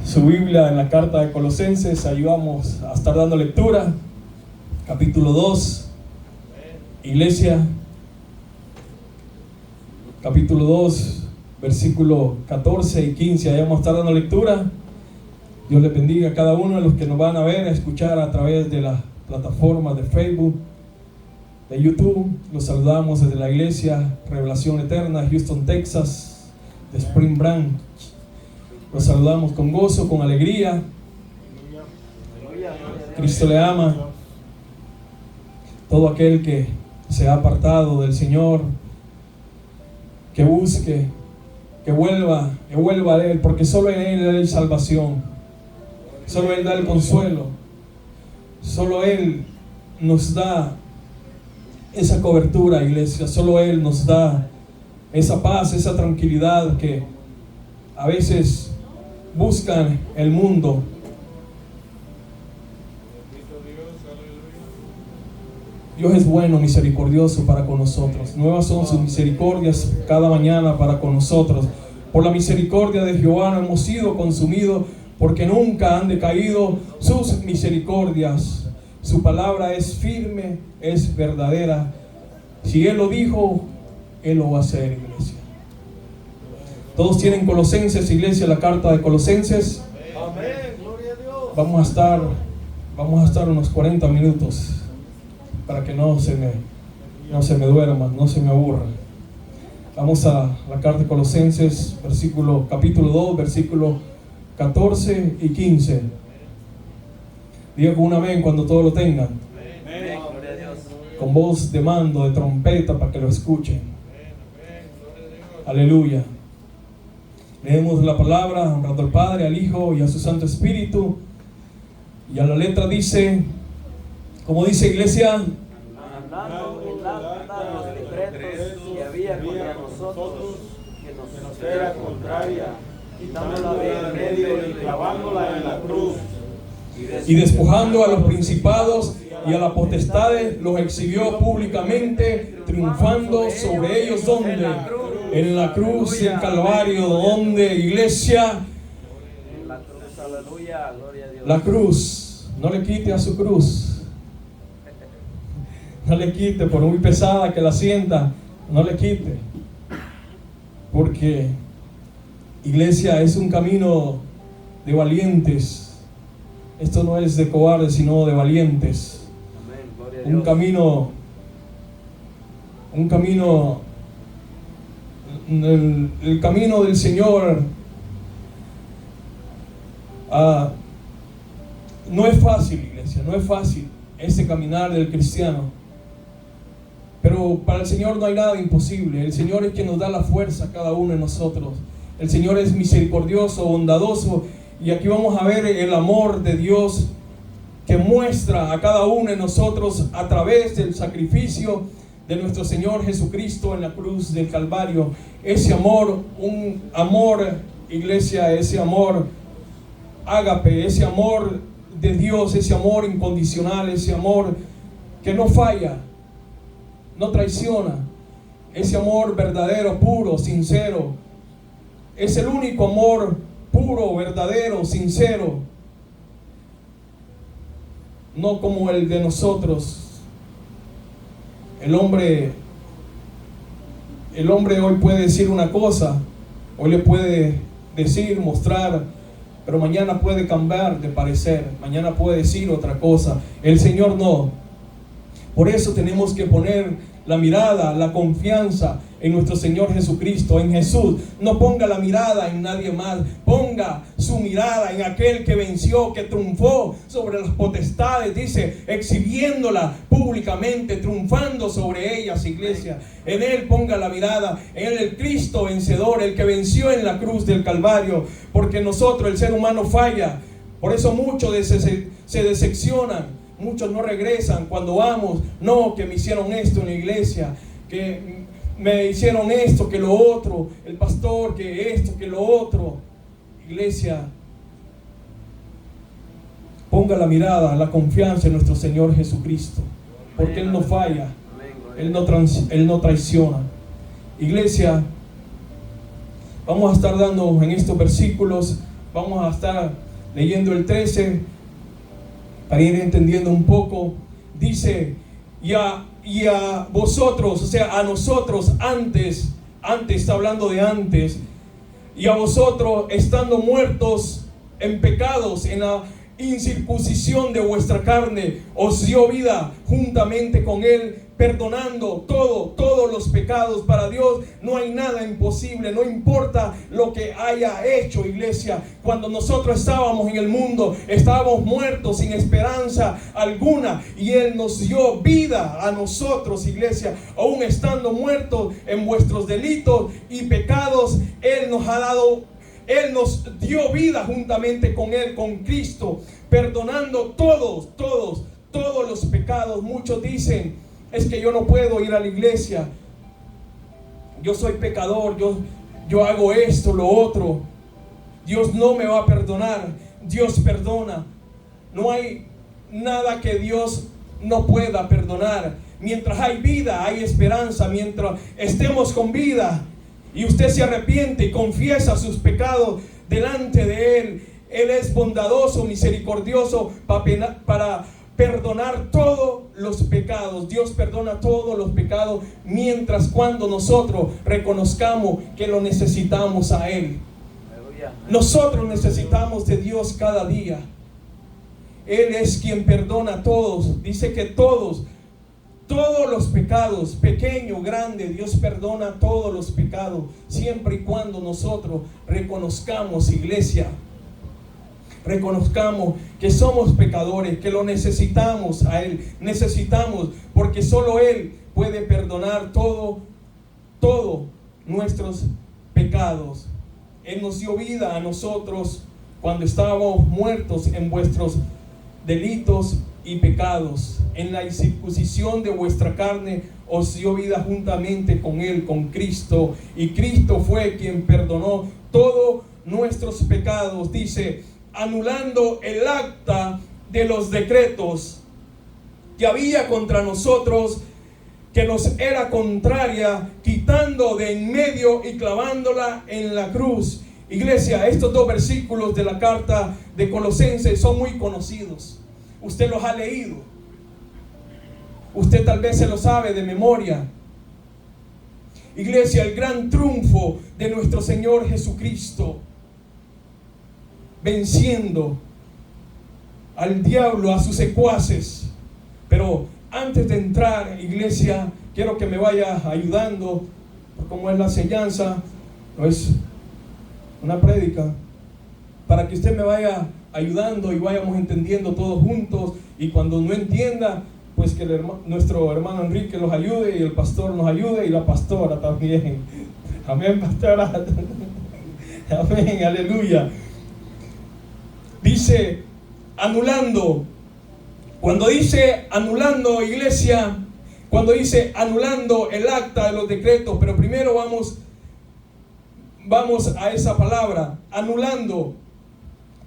Su Biblia en la carta de Colosenses, ahí vamos a estar dando lectura, capítulo 2, iglesia, capítulo 2, versículo 14 y 15, ahí vamos a estar dando lectura. Dios les bendiga a cada uno de los que nos van a ver, a escuchar a través de las plataformas de Facebook, de YouTube. Los saludamos desde la iglesia Revelación Eterna, Houston, Texas, de Spring Branch. Los saludamos con gozo, con alegría. Cristo le ama. Todo aquel que se ha apartado del Señor, que busque, que vuelva a Él, porque solo en Él hay salvación. Solo Él da el consuelo. Solo Él nos da esa cobertura, iglesia. Solo Él nos da esa paz, esa tranquilidad que a veces buscan el mundo. Dios es bueno, misericordioso para con nosotros. Nuevas son sus misericordias cada mañana para con nosotros. Por la misericordia de Jehová no hemos sido consumidos, porque nunca han decaído sus misericordias. Su palabra es firme, es verdadera. Si Él lo dijo, Él lo va a hacer, iglesia. Todos tienen Colosenses, iglesia, la carta de Colosenses. Amén, gloria a Dios. Vamos a estar unos 40 minutos para que no se me duerma, no se me aburra. Vamos a la carta de Colosenses, capítulo 2, versículo 14 y 15. Diga con un amén cuando todos lo tengan. Amén, gloria a Dios. Con voz de mando, de trompeta, para que lo escuchen. Aleluya. Leemos la palabra honrando al Padre, al Hijo y a su Santo Espíritu. Y a la letra dice, como dice, iglesia: Andando en los decretos que había contra nosotros, que nos era contraria, quitándola de en medio y clavándola en la cruz. Y despojando a los principados y a las potestades, los exhibió públicamente, triunfando sobre ellos. ¿Dónde? En la cruz del Calvario. ¿Dónde, iglesia? En la cruz, aleluya, gloria a Dios. La cruz. No le quite a su cruz. No le quite, por muy pesada que la sienta, no le quite. Porque, iglesia, es un camino de valientes. Esto no es de cobardes, sino de valientes. Amén, gloria a Dios. El camino del Señor no es fácil, iglesia, no es fácil ese caminar del cristiano. Pero para el Señor no hay nada imposible. El Señor es quien nos da la fuerza a cada uno de nosotros. El Señor es misericordioso, bondadoso. Y aquí vamos a ver el amor de Dios que muestra a cada uno de nosotros a través del sacrificio de nuestro Señor Jesucristo en la cruz del Calvario. Ese amor, un amor, iglesia, ese amor ágape, ese amor de Dios, ese amor incondicional, ese amor que no falla, no traiciona, ese amor verdadero, puro, sincero. Es el único amor puro, verdadero, sincero, no como el de nosotros. El hombre hoy puede decir una cosa, hoy le puede decir, mostrar, pero mañana puede cambiar de parecer, mañana puede decir otra cosa. El Señor no. Por eso tenemos que poner la mirada, la confianza en nuestro Señor Jesucristo, en Jesús. No ponga la mirada en nadie más, ponga su mirada en aquel que venció, que triunfó sobre las potestades, dice, exhibiéndola públicamente, triunfando sobre ellas, iglesia. En Él ponga la mirada, en Él, el Cristo vencedor, el que venció en la cruz del Calvario, porque nosotros, el ser humano, falla. Por eso muchos se decepcionan. Muchos no regresan cuando vamos. No, que me hicieron esto en la iglesia, que me hicieron esto, que lo otro, el pastor, que esto, que lo otro. Iglesia, ponga la mirada, la confianza en nuestro Señor Jesucristo, porque Él no falla, Él no traiciona. Iglesia, vamos a estar dando en estos versículos vamos a estar leyendo el 13 para ir entendiendo un poco. Dice, y a vosotros, o sea, a nosotros antes está hablando de antes, y a vosotros estando muertos en pecados, en la incircuncisión de vuestra carne, os dio vida juntamente con él, perdonando todos los pecados. Para Dios no hay nada imposible, no importa lo que haya hecho, iglesia. Cuando nosotros estábamos en el mundo, estábamos muertos sin esperanza alguna, y Él nos dio vida a nosotros, iglesia. Aún estando muertos en vuestros delitos y pecados, Él nos dio vida juntamente con Él, con Cristo, perdonando todos los pecados. Muchos dicen, es que yo no puedo ir a la iglesia, yo soy pecador, yo hago esto, lo otro, Dios no me va a perdonar. Dios perdona. No hay nada que Dios no pueda perdonar. Mientras hay vida, hay esperanza. Mientras estemos con vida y usted se arrepiente y confiesa sus pecados delante de Él, Él es bondadoso, misericordioso para perdonar todos los pecados. Dios perdona todos los pecados, mientras cuando nosotros reconozcamos que lo necesitamos a Él. Nosotros necesitamos de Dios cada día. Él es quien perdona a todos. Dice que todos los pecados, pequeño, grande, Dios perdona todos los pecados, siempre y cuando nosotros reconozcamos, iglesia, reconozcamos que somos pecadores, que lo necesitamos a Él. Necesitamos, porque solo Él puede perdonar todos nuestros pecados. Él nos dio vida a nosotros cuando estábamos muertos en vuestros delitos y pecados. En la incircuncisión de vuestra carne os dio vida juntamente con Él, con Cristo. Y Cristo fue quien perdonó todos nuestros pecados. Dice, anulando el acta de los decretos que había contra nosotros, que nos era contraria, quitando de en medio y clavándola en la cruz. Iglesia, estos dos versículos de la carta de Colosenses son muy conocidos. Usted los ha leído. Usted tal vez se lo sabe de memoria. Iglesia, el gran triunfo de nuestro Señor Jesucristo, venciendo al diablo, a sus secuaces. Pero antes de entrar, iglesia, quiero que me vaya ayudando, como es la enseñanza, no es una prédica, para que usted me vaya ayudando y vayamos entendiendo todos juntos. Y cuando no entienda, pues que nuestro hermano Enrique los ayude, y el pastor nos ayude, y la pastora también. Amén, pastora. Amén, aleluya. Dice, anulando. Cuando dice anulando, iglesia, cuando dice anulando el acta de los decretos, pero primero vamos a esa palabra, anulando.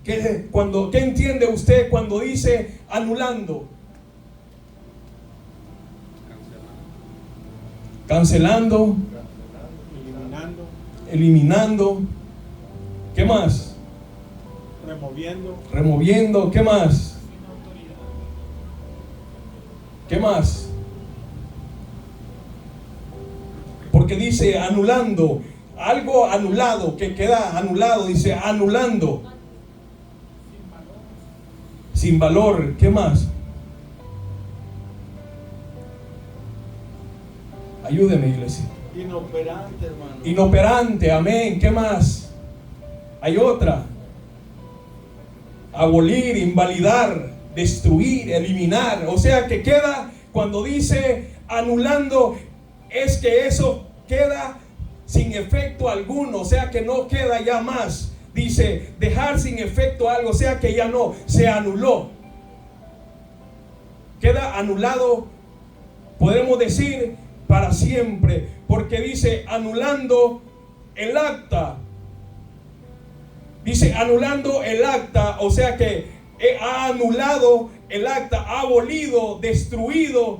¿Qué entiende usted cuando dice anulando? Cancelando. Eliminando. ¿Qué más? Removiendo. ¿Qué más? ¿Qué más? Porque dice anulando, algo anulado, que queda anulado, dice anulando. Sin valor. ¿Qué más? Ayúdeme, iglesia. Inoperante, hermano. Inoperante, amén. ¿Qué más? Hay otra. Abolir, invalidar, destruir, eliminar. O sea que queda, cuando dice anulando, es que eso queda sin efecto alguno. O sea que no queda ya más. Dice dejar sin efecto algo, o sea que ya no, se anuló. Queda anulado, podemos decir, para siempre. Porque dice anulando el acta. Dice anulando el acta, o sea que ha anulado el acta, ha abolido, destruido,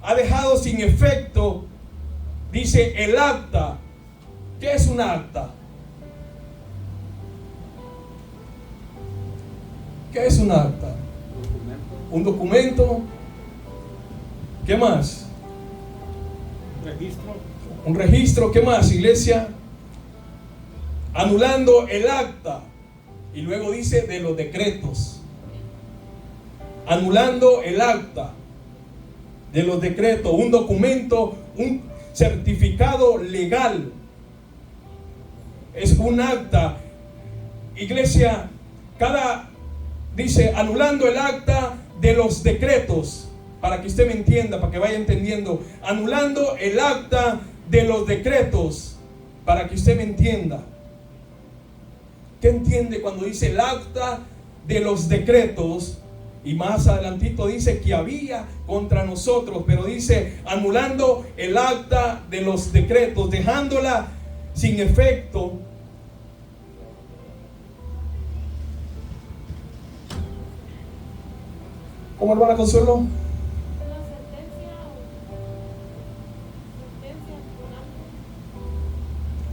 ha dejado sin efecto. Dice el acta. ¿Qué es un acta? ¿Qué es un acta? Un documento. ¿Qué más? Registro. Un registro. ¿Qué más, iglesia? Anulando el acta. Y luego dice de los decretos. Anulando el acta de los decretos. Un documento, un certificado legal. Es un acta. Iglesia, dice anulando el acta de los decretos. Para que usted me entienda, para que vaya entendiendo. Anulando el acta de los decretos. Para que usted me entienda. ¿Qué entiende cuando dice el acta de los decretos? Y más adelantito dice que había contra nosotros, pero dice anulando el acta de los decretos, dejándola sin efecto. ¿Cómo, hermana Consuelo?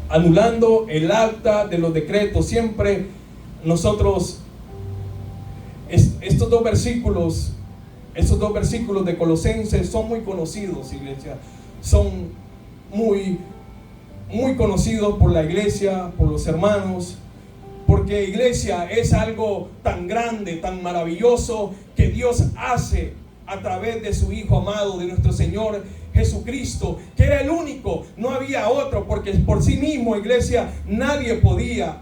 Anulando el acta de los decretos. Siempre nosotros, estos dos versículos de Colosenses son muy conocidos, iglesia. Son muy conocidos por la iglesia, por los hermanos. Porque, iglesia, es algo tan grande, tan maravilloso que Dios hace a través de su Hijo amado, de nuestro Señor Jesucristo, que era el único, no había otro, porque por sí mismo, iglesia, nadie podía,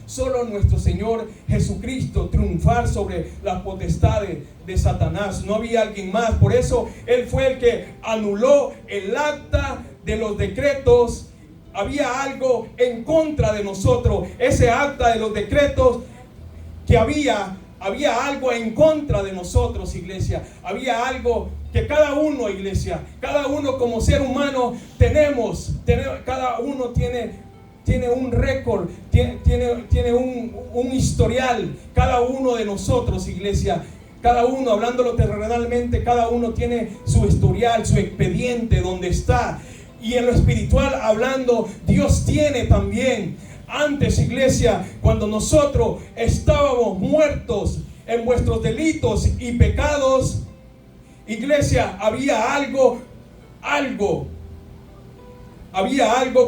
solo nuestro Señor Jesucristo triunfar sobre las potestades de Satanás. No había alguien más. Por eso Él fue el que anuló el acta de los decretos. Había algo en contra de nosotros. Ese acta de los decretos que había algo en contra de nosotros, iglesia. Había algo que cada uno, iglesia, cada uno como ser humano tenemos cada uno tiene un récord, tiene un historial. Cada uno de nosotros, iglesia, cada uno, hablándolo terrenalmente, cada uno tiene su historial, su expediente, donde está. Y en lo espiritual hablando, Dios tiene también. Antes, iglesia, cuando nosotros estábamos muertos en vuestros delitos y pecados, iglesia, había algo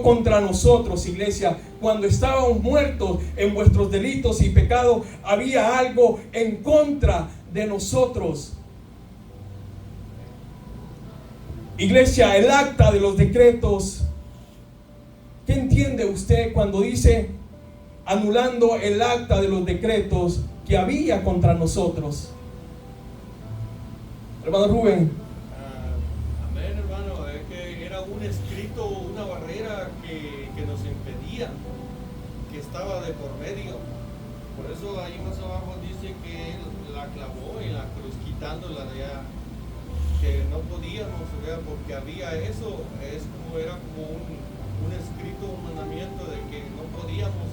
contra nosotros, iglesia. Cuando estábamos muertos en vuestros delitos y pecados, había algo en contra de nosotros. Iglesia, el acta de los decretos. ¿Qué entiende usted cuando dice anulando el acta de los decretos que había contra nosotros? Hermano Rubén. Amén, hermano. Es que era un escrito, una barrera que nos impedía, que estaba de por medio. Por eso ahí más abajo dice que Él la clavó en la cruz, quitándola de allá, que no podíamos, ¿verdad? Porque había eso, era como un escrito, un mandamiento de que no podíamos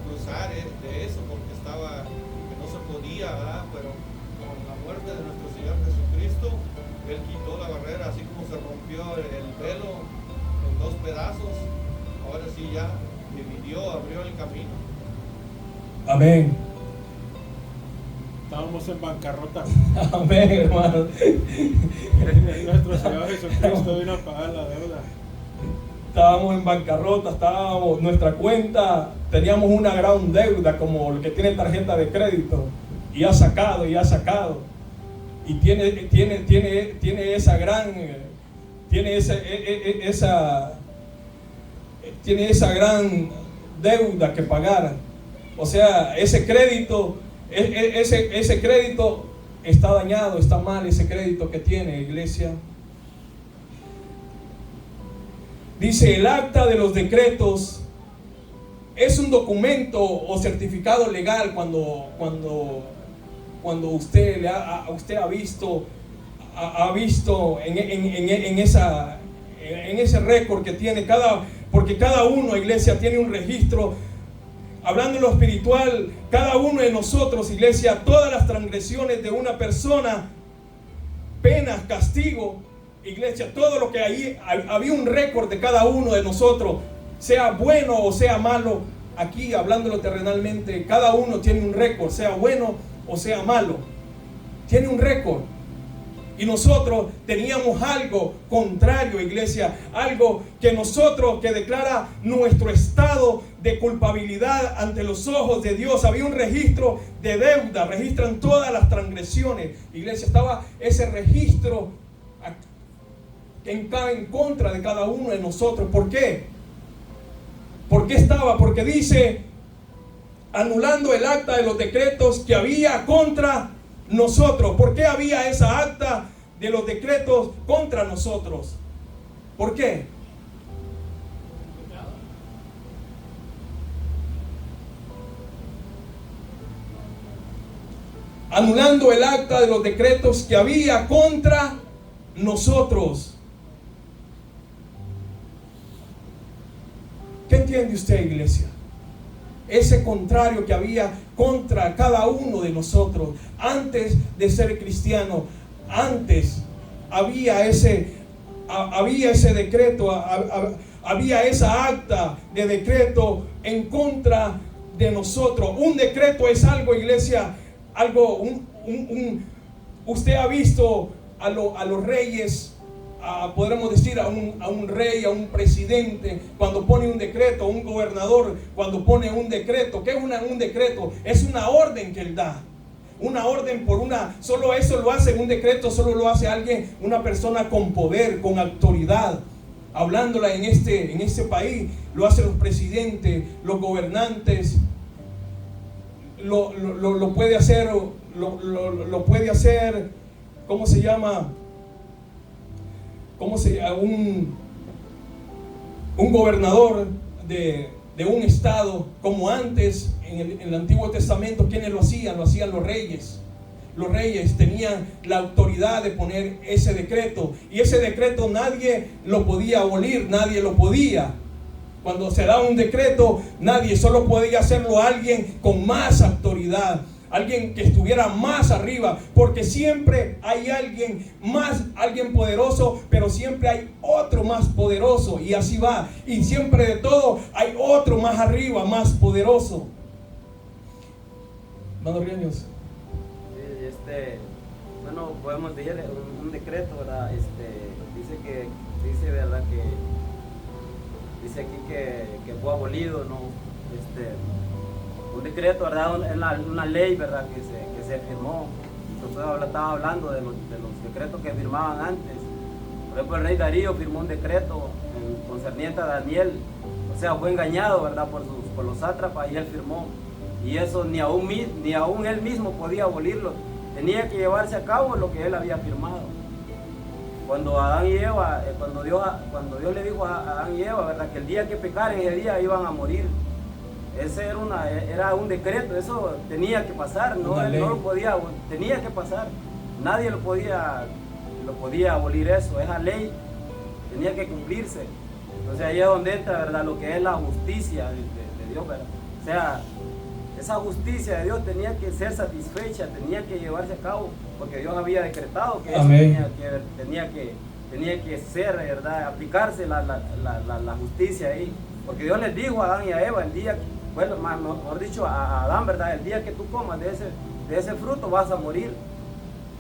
cruzar de eso, porque que no se podía, ¿verdad? Pero con la muerte de nuestro Señor Jesucristo, Él quitó la barrera, así como se rompió el velo en dos pedazos. Ahora sí ya abrió el camino. Amén. Estábamos en bancarrota. Amén, hermano. Nuestro Señor Jesucristo vino a pagar la deuda. Estábamos en bancarrota, nuestra cuenta, teníamos una gran deuda, como el que tiene tarjeta de crédito, y ha sacado, y tiene esa gran deuda que pagar. O sea, ese crédito está dañado, está mal, ese crédito que tiene, iglesia. Dice, el acta de los decretos es un documento o certificado legal cuando usted ha visto en ese récord que tiene porque cada uno, iglesia, tiene un registro. Hablando en lo espiritual, cada uno de nosotros, iglesia, todas las transgresiones de una persona, penas, castigo, iglesia, todo lo que ahí había un récord de cada uno de nosotros, sea bueno o sea malo, aquí hablándolo terrenalmente, cada uno tiene un récord, sea bueno o sea malo. Tiene un récord. Y nosotros teníamos algo contrario, iglesia, algo que declara nuestro estado de culpabilidad ante los ojos de Dios. Había un registro de deuda, registran todas las transgresiones. Iglesia, estaba ese registro en contra de cada uno de nosotros. ¿Por qué? ¿Por qué estaba? Porque dice, anulando el acta de los decretos que había contra nosotros. ¿Por qué había esa acta de los decretos contra nosotros? ¿Por qué? Anulando el acta de los decretos que había contra nosotros. ¿Qué entiende usted, iglesia? Ese contrario que había contra cada uno de nosotros antes de ser cristiano. Antes había ese decreto, había esa acta de decreto en contra de nosotros. Un decreto es algo, iglesia, algo, usted ha visto a los reyes, podríamos decir a un rey, a un presidente, cuando pone un decreto, un gobernador, cuando pone un decreto. ¿Qué es un decreto? Es una orden que él da. Una orden solo eso lo hace un decreto, solo lo hace alguien, una persona con poder, con autoridad. Hablándola en este país, lo hacen los presidentes, los gobernantes. Lo puede hacer, ¿cómo se llama? Un gobernador de un estado, como antes en el Antiguo Testamento. ¿Quiénes lo hacían? Lo hacían los reyes. Los reyes tenían la autoridad de poner ese decreto, y ese decreto nadie lo podía abolir, nadie lo podía. Cuando se da un decreto, nadie, solo podía hacerlo alguien con más autoridad, alguien que estuviera más arriba, porque siempre hay alguien poderoso, pero siempre hay otro más poderoso, y así va. Y siempre de todo hay otro más arriba, más poderoso. Hermano Riaños. Bueno, podemos decir un decreto, ¿verdad? Dice ¿verdad? Dice aquí que fue abolido, ¿no? Un decreto, ¿verdad? Una ley, ¿verdad? Que se firmó. Nosotros estaba hablando de los decretos que firmaban antes. Por ejemplo, el rey Darío firmó un decreto concerniente a Daniel. O sea, fue engañado, ¿verdad? Por los sátrapas, y él firmó. Y eso ni aún él mismo podía abolirlo. Tenía que llevarse a cabo lo que él había firmado. Cuando Adán y Eva, cuando Dios le dijo a Adán y Eva, ¿verdad? Que el día que pecaran, ese día iban a morir. Ese era un decreto, eso tenía que pasar, no lo podía, tenía que pasar. Nadie lo podía abolir eso, esa ley tenía que cumplirse. Entonces ahí es donde entra, ¿verdad? Lo que es la justicia de Dios, ¿verdad? O sea, esa justicia de Dios tenía que ser satisfecha, tenía que llevarse a cabo, porque Dios había decretado que eso tenía que ser, ¿verdad? Aplicarse la justicia ahí. Porque Dios les dijo a Adán y a Eva, el día, bueno, mejor dicho, a Adán, ¿verdad? El día que tú comas de ese fruto vas a morir.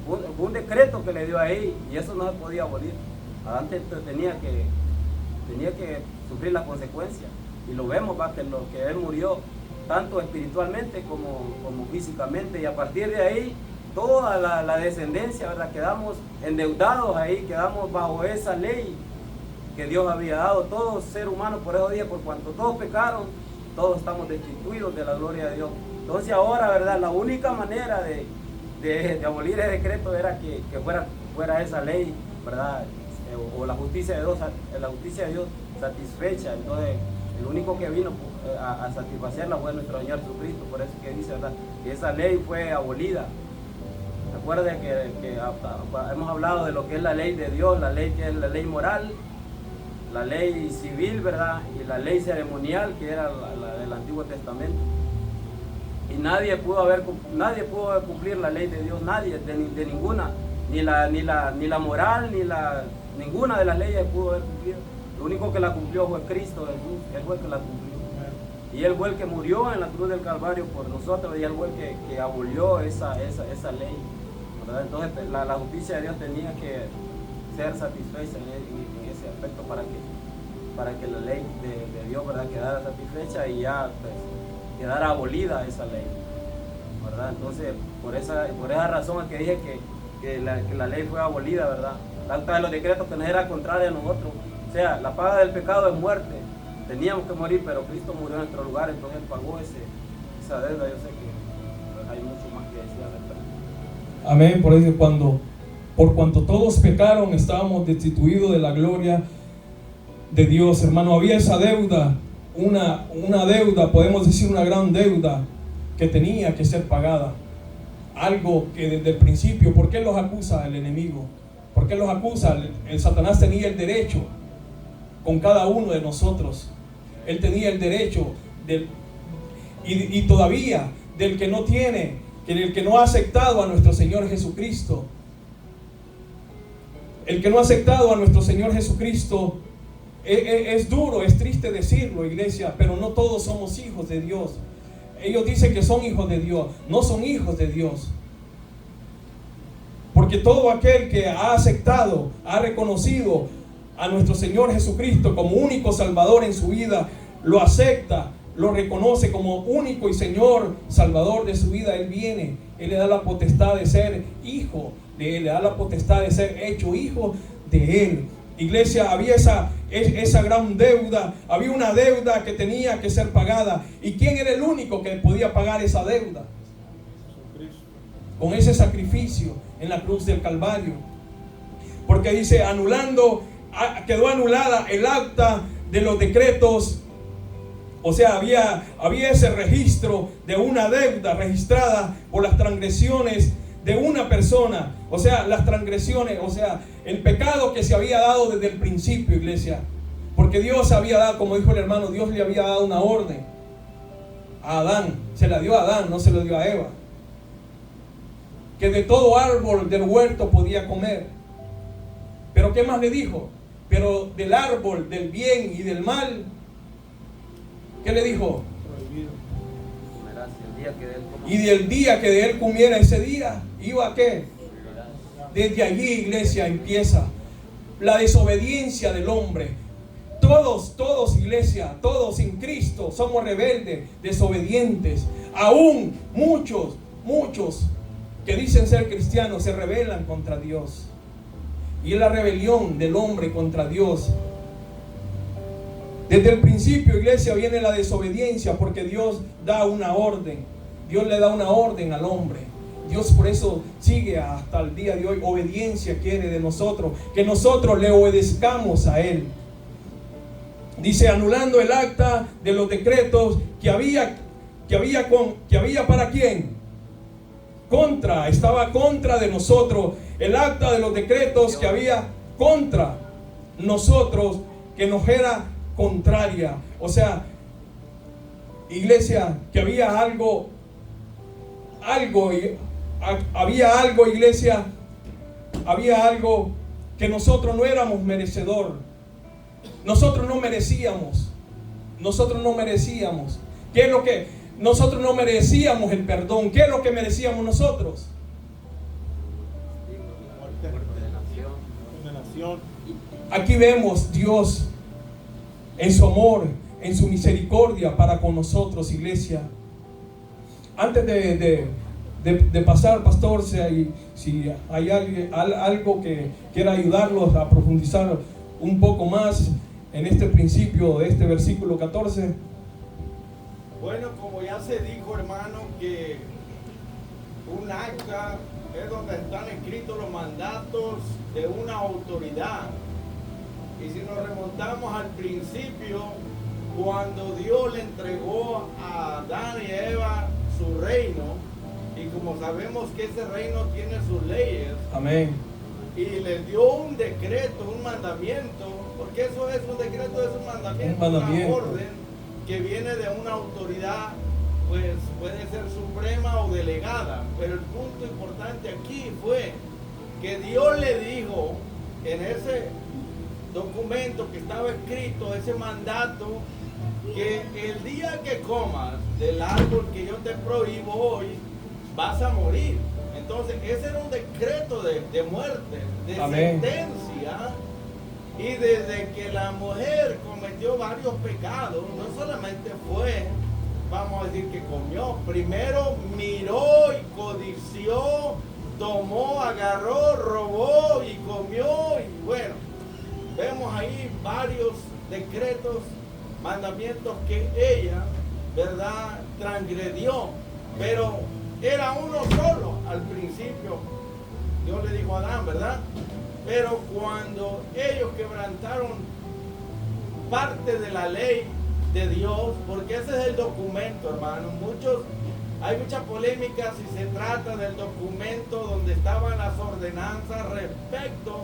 Fue un decreto que le dio ahí, y eso no se podía abolir. Adán tenía que sufrir las consecuencias. Y lo vemos, ¿va? Que él murió, tanto espiritualmente como físicamente, y a partir de ahí toda la descendencia, ¿verdad? Quedamos endeudados ahí, quedamos bajo esa ley que Dios había dado. Todo ser humano, por eso dije, por cuanto todos pecaron, todos estamos destituidos de la gloria de Dios. Entonces ahora, ¿verdad? La única manera de abolir el decreto era que fuera esa ley, ¿verdad? O la justicia de Dios satisfecha. Entonces el único que vino a satisfacerla fue nuestro Señor Jesucristo. Por eso que dice, ¿verdad? Que esa ley fue abolida. Recuerden que hemos hablado de lo que es la ley de Dios, la ley que es la ley moral, la ley civil, ¿verdad? Y la ley ceremonial, que era la del Antiguo Testamento. Y nadie pudo cumplir la ley de Dios, nadie, de ninguna, ni la moral, ninguna de las leyes pudo haber cumplido. Lo único que la cumplió fue Cristo Jesús, él fue el que la cumplió. Y Él fue el que murió en la cruz del Calvario por nosotros, y Él fue el que abolió esa ley, ¿verdad? Entonces la justicia de Dios tenía que ser satisfecha en ese aspecto para que la ley de Dios, ¿verdad?, quedara satisfecha y ya pues, quedara abolida esa ley, ¿verdad? Entonces por esa razón es que dije que la ley fue abolida, ¿verdad? El acta de los decretos que no era contraria a nosotros, o sea, la paga del pecado es muerte, teníamos que morir, pero Cristo murió en nuestro lugar, entonces Él pagó esa deuda. Yo sé que pues, hay mucho más que decir al respecto. Amén. Por eso por cuanto todos pecaron, estábamos destituidos de la gloria de Dios, hermano. Había esa deuda, una deuda, podemos decir una gran deuda, que tenía que ser pagada. Algo que desde el principio, ¿por qué los acusa el enemigo? ¿Por qué los acusa? El Satanás tenía el derecho con cada uno de nosotros. Él tenía el derecho y todavía del que no tiene, el que no ha aceptado a nuestro Señor Jesucristo. El que no ha aceptado a nuestro Señor Jesucristo, es duro, es triste decirlo, iglesia, pero no todos somos hijos de Dios. Ellos dicen que son hijos de Dios, no son hijos de Dios. Porque todo aquel que ha aceptado, ha reconocido a nuestro Señor Jesucristo como único Salvador en su vida, lo acepta, lo reconoce como único y Señor Salvador de su vida. Él viene, Él le da la potestad de ser hijo de Él, le da la potestad de ser hecho hijo de Él. Iglesia, había esa gran deuda, había una deuda que tenía que ser pagada. ¿Y quién era el único que podía pagar esa deuda? Con ese sacrificio en la cruz del Calvario. Porque dice, quedó anulada el acta de los decretos. O sea, había ese registro de una deuda registrada por las transgresiones de una persona. O sea, las transgresiones, o sea, el pecado que se había dado desde el principio, iglesia. Porque Dios había dado, como dijo el hermano, Dios le había dado una orden a Adán. Se la dio a Adán, no se la dio a Eva. Que de todo árbol del huerto podía comer. Pero ¿qué más le dijo? Pero del árbol del bien y del mal, ¿qué le dijo? Y del día que de él comiera, ese día iba a ¿qué? Desde allí, iglesia, empieza la desobediencia del hombre. Todos, iglesia, todos en Cristo somos rebeldes, desobedientes. Aún muchos que dicen ser cristianos se rebelan contra Dios. Y es la rebelión del hombre contra Dios. Desde el principio, iglesia, viene la desobediencia, porque Dios da una orden. Dios le da una orden al hombre. Dios por eso sigue hasta el día de hoy. Obediencia quiere de nosotros, que nosotros le obedezcamos a Él. Dice, anulando el acta de los decretos que había para ¿quién? Estaba contra de nosotros. El acta de los decretos que había contra nosotros, que nos era contraria. O sea, iglesia, que había algo, iglesia, había algo que nosotros no éramos merecedor. Nosotros no merecíamos. ¿Qué es lo que nosotros no merecíamos? El perdón. ¿Qué es lo que merecíamos nosotros? Aquí vemos Dios en su amor, en su misericordia para con nosotros, iglesia. Antes de pasar, pastor, si hay algo que quiera ayudarlos a profundizar un poco más en este principio de este versículo 14. Bueno, como ya se dijo, hermano, que un acta es donde están escritos los mandatos de una autoridad. Y si nos remontamos al principio, cuando Dios le entregó a Adán y Eva su reino, y como sabemos que ese reino tiene sus leyes, amén, y les dio un decreto, un mandamiento, porque eso es un decreto, es un mandamiento, una orden que viene de una autoridad, pues puede ser suprema o delegada, pero el punto importante aquí fue que Dios le dijo en ese documento que estaba escrito, ese mandato, que el día que comas del árbol que yo te prohíbo hoy, vas a morir. Entonces, ese era un decreto de muerte, de Amén. sentencia. Y desde que la mujer cometió varios pecados, no solamente fue, vamos a decir que comió, primero miró y codició, tomó, agarró, robó y comió, y bueno, vemos ahí varios decretos, mandamientos que ella, ¿verdad?, transgredió, pero era uno solo al principio. Dios le dijo a Adán, ¿verdad? Pero cuando ellos quebrantaron parte de la ley de Dios, porque ese es el documento, hermano, hay mucha polémica si se trata del documento donde estaban las ordenanzas respecto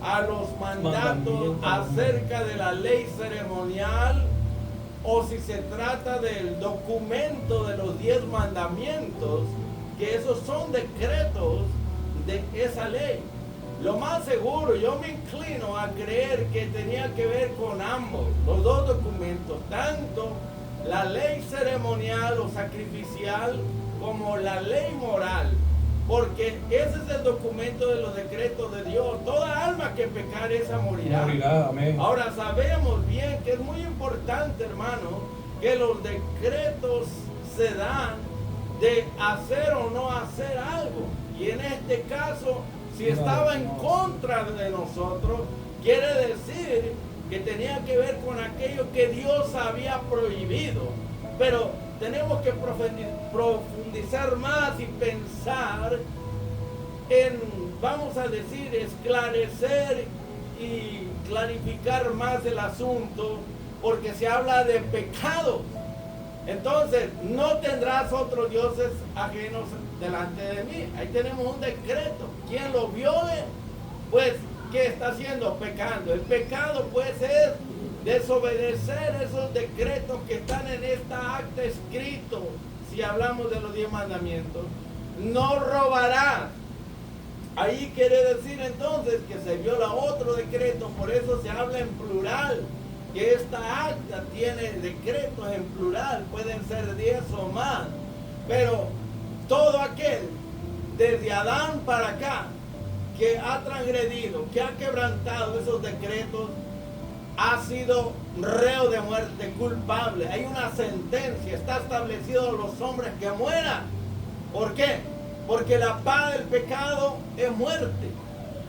a los mandatos acerca de la ley ceremonial, o si se trata del documento de los 10 mandamientos, que esos son decretos de esa ley. Lo más seguro, yo me inclino a creer que tenía que ver con ambos, los dos documentos, tanto la ley ceremonial o sacrificial como la ley moral, porque ese es el documento de los decretos de Dios. Toda alma que pecar, esa morirá. Morirá, amén. Ahora sabemos bien que es muy importante, hermano, que los decretos se dan de hacer o no hacer algo. Y en este caso, si estaba en contra de nosotros, quiere decir que tenía que ver con aquello que Dios había prohibido. Pero tenemos que profundizar más y pensar en, vamos a decir, esclarecer y clarificar más el asunto, porque se habla de pecados. Entonces, no tendrás otros dioses ajenos delante de mí. Ahí tenemos un decreto. Quien lo viole, pues, ¿qué está haciendo? Pecando. El pecado, pues, es desobedecer esos decretos que están en esta acta escrito. Si hablamos de los 10 mandamientos, no robarás. Ahí quiere decir entonces que se viola otro decreto, por eso se habla en plural, que esta acta tiene decretos en plural, pueden ser 10 o más, pero todo aquel, desde Adán para acá, que ha transgredido, que ha quebrantado esos decretos, ha sido reo de muerte, culpable. Hay una sentencia, está establecido los hombres que mueran. ¿Por qué? Porque la paga del pecado es muerte.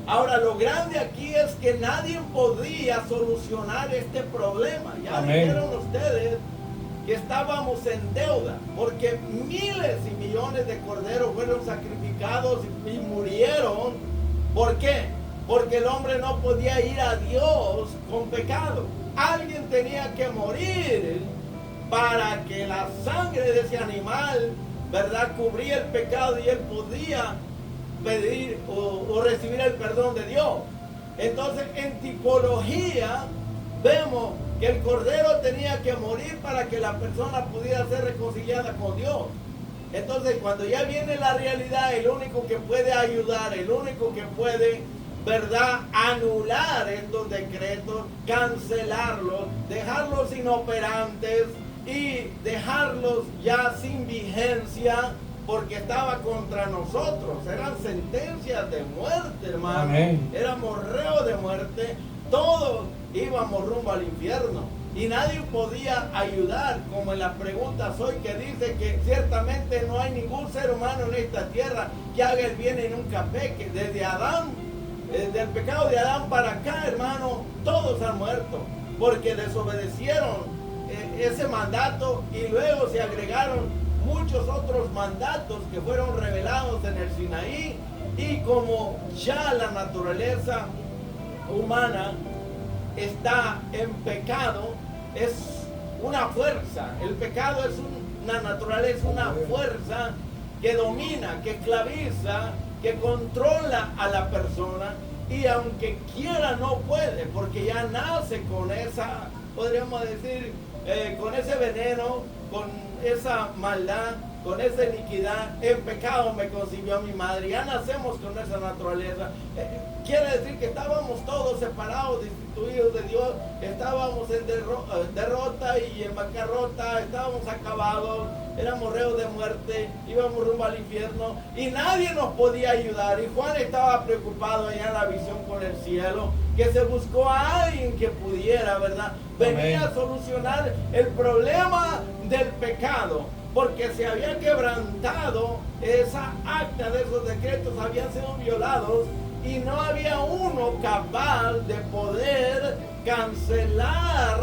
Ahora, lo grande aquí es que nadie podía solucionar este problema. Ya dijeron ustedes que estábamos en deuda, porque miles y millones de corderos fueron sacrificados y murieron. ¿Por qué? Porque el hombre no podía ir a Dios con pecado. Alguien tenía que morir para que la sangre de ese animal, ¿verdad?, cubría el pecado y él podía pedir o recibir el perdón de Dios. Entonces, en tipología, vemos que el cordero tenía que morir para que la persona pudiera ser reconciliada con Dios. Entonces, cuando ya viene la realidad, el único que puede ayudar, el único que puede, ¿verdad?, anular estos decretos, cancelarlos, dejarlos inoperantes y dejarlos ya sin vigencia, porque estaba contra nosotros. Eran sentencias de muerte, hermano. Amén. Éramos reos de muerte. Todos íbamos rumbo al infierno. Y nadie podía ayudar, como en las preguntas hoy, que dice que ciertamente no hay ningún ser humano en esta tierra que haga el bien y nunca peque. Desde Adán, desde el pecado de Adán para acá, hermano, todos han muerto, porque desobedecieron ese mandato, y luego se agregaron muchos otros mandatos que fueron revelados en el Sinaí. Y como ya la naturaleza humana está en pecado, es una fuerza. El pecado es una naturaleza, una fuerza que domina, que esclaviza, que controla a la persona, y aunque quiera no puede, porque ya nace con esa, podríamos decir, con ese veneno, con esa maldad, con esa iniquidad, en pecado me concibió mi madre. Ya nacemos con esa naturaleza. Quiere decir que estábamos todos separados, destituidos de Dios, estábamos en derrota y en bancarrota, estábamos acabados, éramos reos de muerte, íbamos rumbo al infierno y nadie nos podía ayudar. Y Juan estaba preocupado allá en la visión con el cielo, que se buscó a alguien que pudiera, ¿verdad?, venir a solucionar el problema del pecado, porque se había quebrantado esa acta de esos decretos, habían sido violados y no había uno capaz de poder cancelar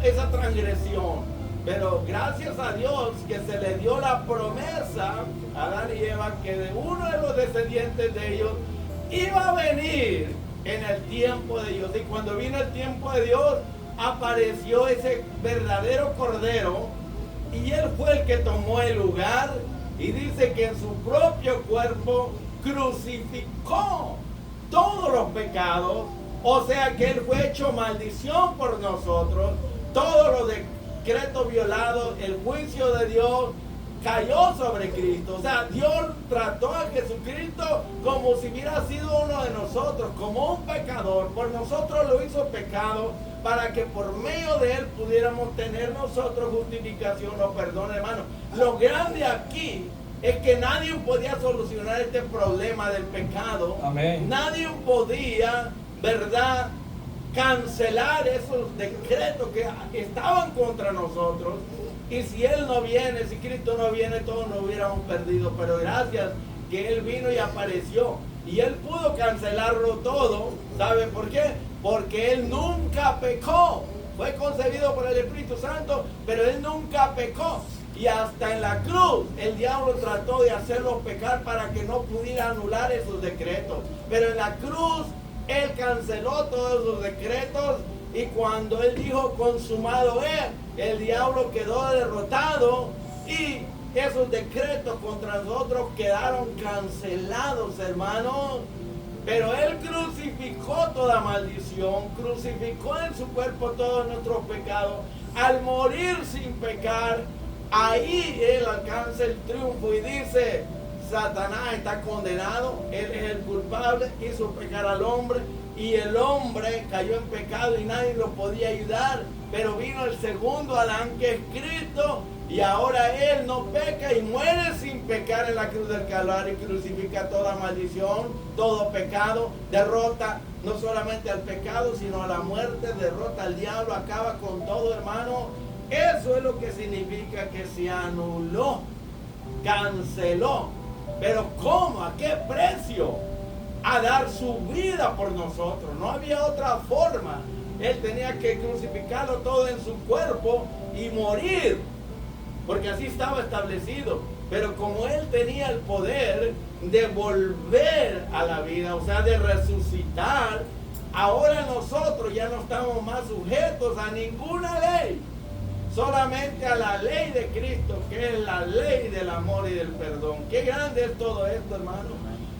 esa transgresión. Pero gracias a Dios que se le dio la promesa a Adán y Eva que de uno de los descendientes de ellos iba a venir en el tiempo de Dios. Y cuando vino el tiempo de Dios, apareció ese verdadero Cordero y él fue el que tomó el lugar, y dice que en su propio cuerpo crucificó todos los pecados. O sea que él fue hecho maldición por nosotros. Todos los decretos violados, el juicio de Dios cayó sobre Cristo. O sea, Dios trató a Jesucristo como si hubiera sido uno de nosotros, como un pecador. Por nosotros lo hizo pecado, para que por medio de él pudiéramos tener nosotros justificación o perdón, hermano. Lo grande aquí es que nadie podía solucionar este problema del pecado. Amén. Nadie podía, ¿verdad?, cancelar esos decretos que estaban contra nosotros. Y si Él no viene, si Cristo no viene, todos nos hubiéramos perdido. Pero gracias que Él vino y apareció, y Él pudo cancelarlo todo. ¿Sabe por qué? Porque Él nunca pecó. Fue concebido por el Espíritu Santo, pero Él nunca pecó. Y hasta en la cruz el diablo trató de hacerlo pecar para que no pudiera anular esos decretos. Pero en la cruz Él canceló todos los decretos, y cuando Él dijo consumado es, el diablo quedó derrotado y esos decretos contra nosotros quedaron cancelados, hermanos. Pero Él crucificó toda maldición, crucificó en su cuerpo todos nuestros pecados. Al morir sin pecar, ahí Él alcanza el triunfo y dice: Satanás está condenado, él es el culpable, hizo pecar al hombre, y el hombre cayó en pecado y nadie lo podía ayudar. Pero vino el segundo Adán, que es Cristo, y ahora Él no peca y muere sin pecar en la cruz del Calvario, y crucifica toda maldición, todo pecado, derrota no solamente al pecado, sino a la muerte, derrota al diablo, acaba con todo, hermano. Eso es lo que significa que se anuló, canceló. Pero ¿cómo? ¿A qué precio? A dar su vida por nosotros. No había otra forma. Él tenía que crucificarlo todo en su cuerpo y morir, porque así estaba establecido. Pero como Él tenía el poder de volver a la vida, o sea, de resucitar, ahora nosotros ya no estamos más sujetos a ninguna ley, solamente a la ley de Cristo, que es la ley del amor y del perdón. Qué grande es todo esto, hermano.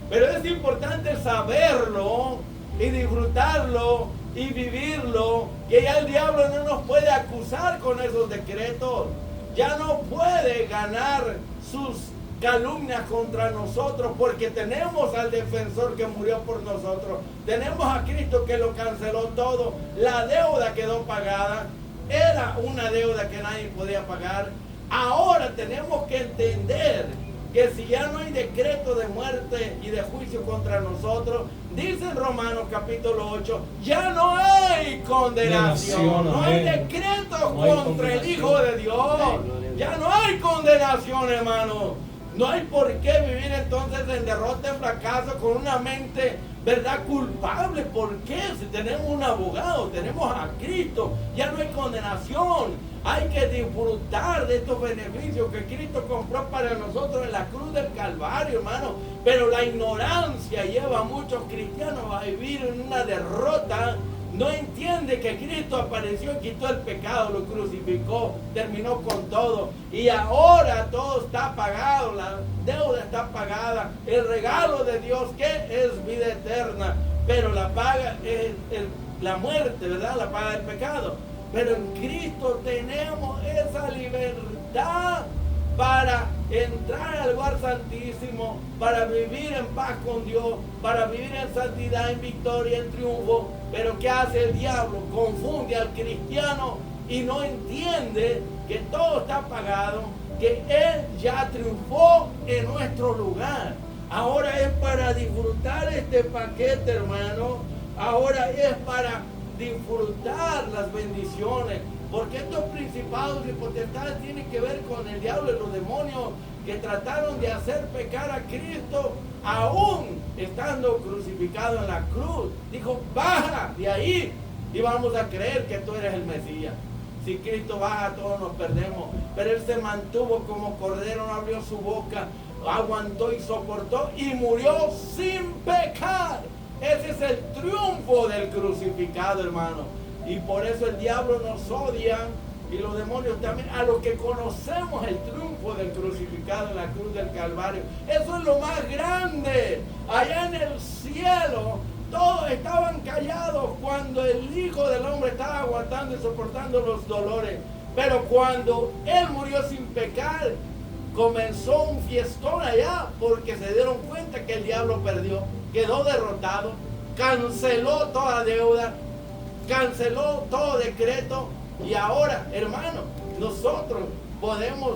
Pero es importante saberlo y disfrutarlo y vivirlo, que ya el diablo no nos puede acusar con esos decretos. Ya no puede ganar sus calumnias contra nosotros, porque tenemos al defensor que murió por nosotros. Tenemos a Cristo que lo canceló todo. La deuda quedó pagada. Era una deuda que nadie podía pagar. Ahora tenemos que entender que si ya no hay decreto de muerte y de juicio contra nosotros, dice en Romanos capítulo 8, ya no hay condenación, no hay decreto contra el Hijo de Dios, ya no hay condenación, hermano. No hay por qué vivir entonces en derrota, en fracaso, con una mente, ¿verdad?, culpable. ¿Por qué? Si tenemos un abogado, tenemos a Cristo, ya no hay condenación. Hay que disfrutar de estos beneficios que Cristo compró para nosotros en la cruz del Calvario, hermano. Pero la ignorancia lleva a muchos cristianos a vivir en una derrota. No entiende que Cristo apareció y quitó el pecado, lo crucificó, terminó con todo. Y ahora todo está pagado, la deuda está pagada. El regalo de Dios, que es vida eterna. Pero la paga es la muerte, ¿verdad? La paga del pecado. Pero en Cristo tenemos esa libertad para entrar al lugar santísimo, para vivir en paz con Dios, para vivir en santidad, en victoria, en triunfo. Pero ¿qué hace el diablo? Confunde al cristiano y no entiende que todo está pagado, que Él ya triunfó en nuestro lugar. Ahora es para disfrutar este paquete, hermano. Ahora es para disfrutar las bendiciones. Porque estos principados y potestades tienen que ver con el diablo y los demonios que trataron de hacer pecar a Cristo aún estando crucificado en la cruz. Dijo, baja de ahí y vamos a creer que tú eres el Mesías. Si Cristo baja, todos nos perdemos. Pero Él se mantuvo como cordero, no abrió su boca, aguantó y soportó y murió sin pecar. Ese es el triunfo del crucificado, hermano. Y por eso el diablo nos odia y los demonios también, a los que conocemos el triunfo del crucificado en la cruz del Calvario. Eso es lo más grande. Allá en el cielo todos estaban callados cuando el Hijo del Hombre estaba aguantando y soportando los dolores. Pero cuando Él murió sin pecar, comenzó un fiestón allá porque se dieron cuenta que el diablo perdió, quedó derrotado, canceló toda deuda, canceló todo decreto. Y ahora, hermano, nosotros podemos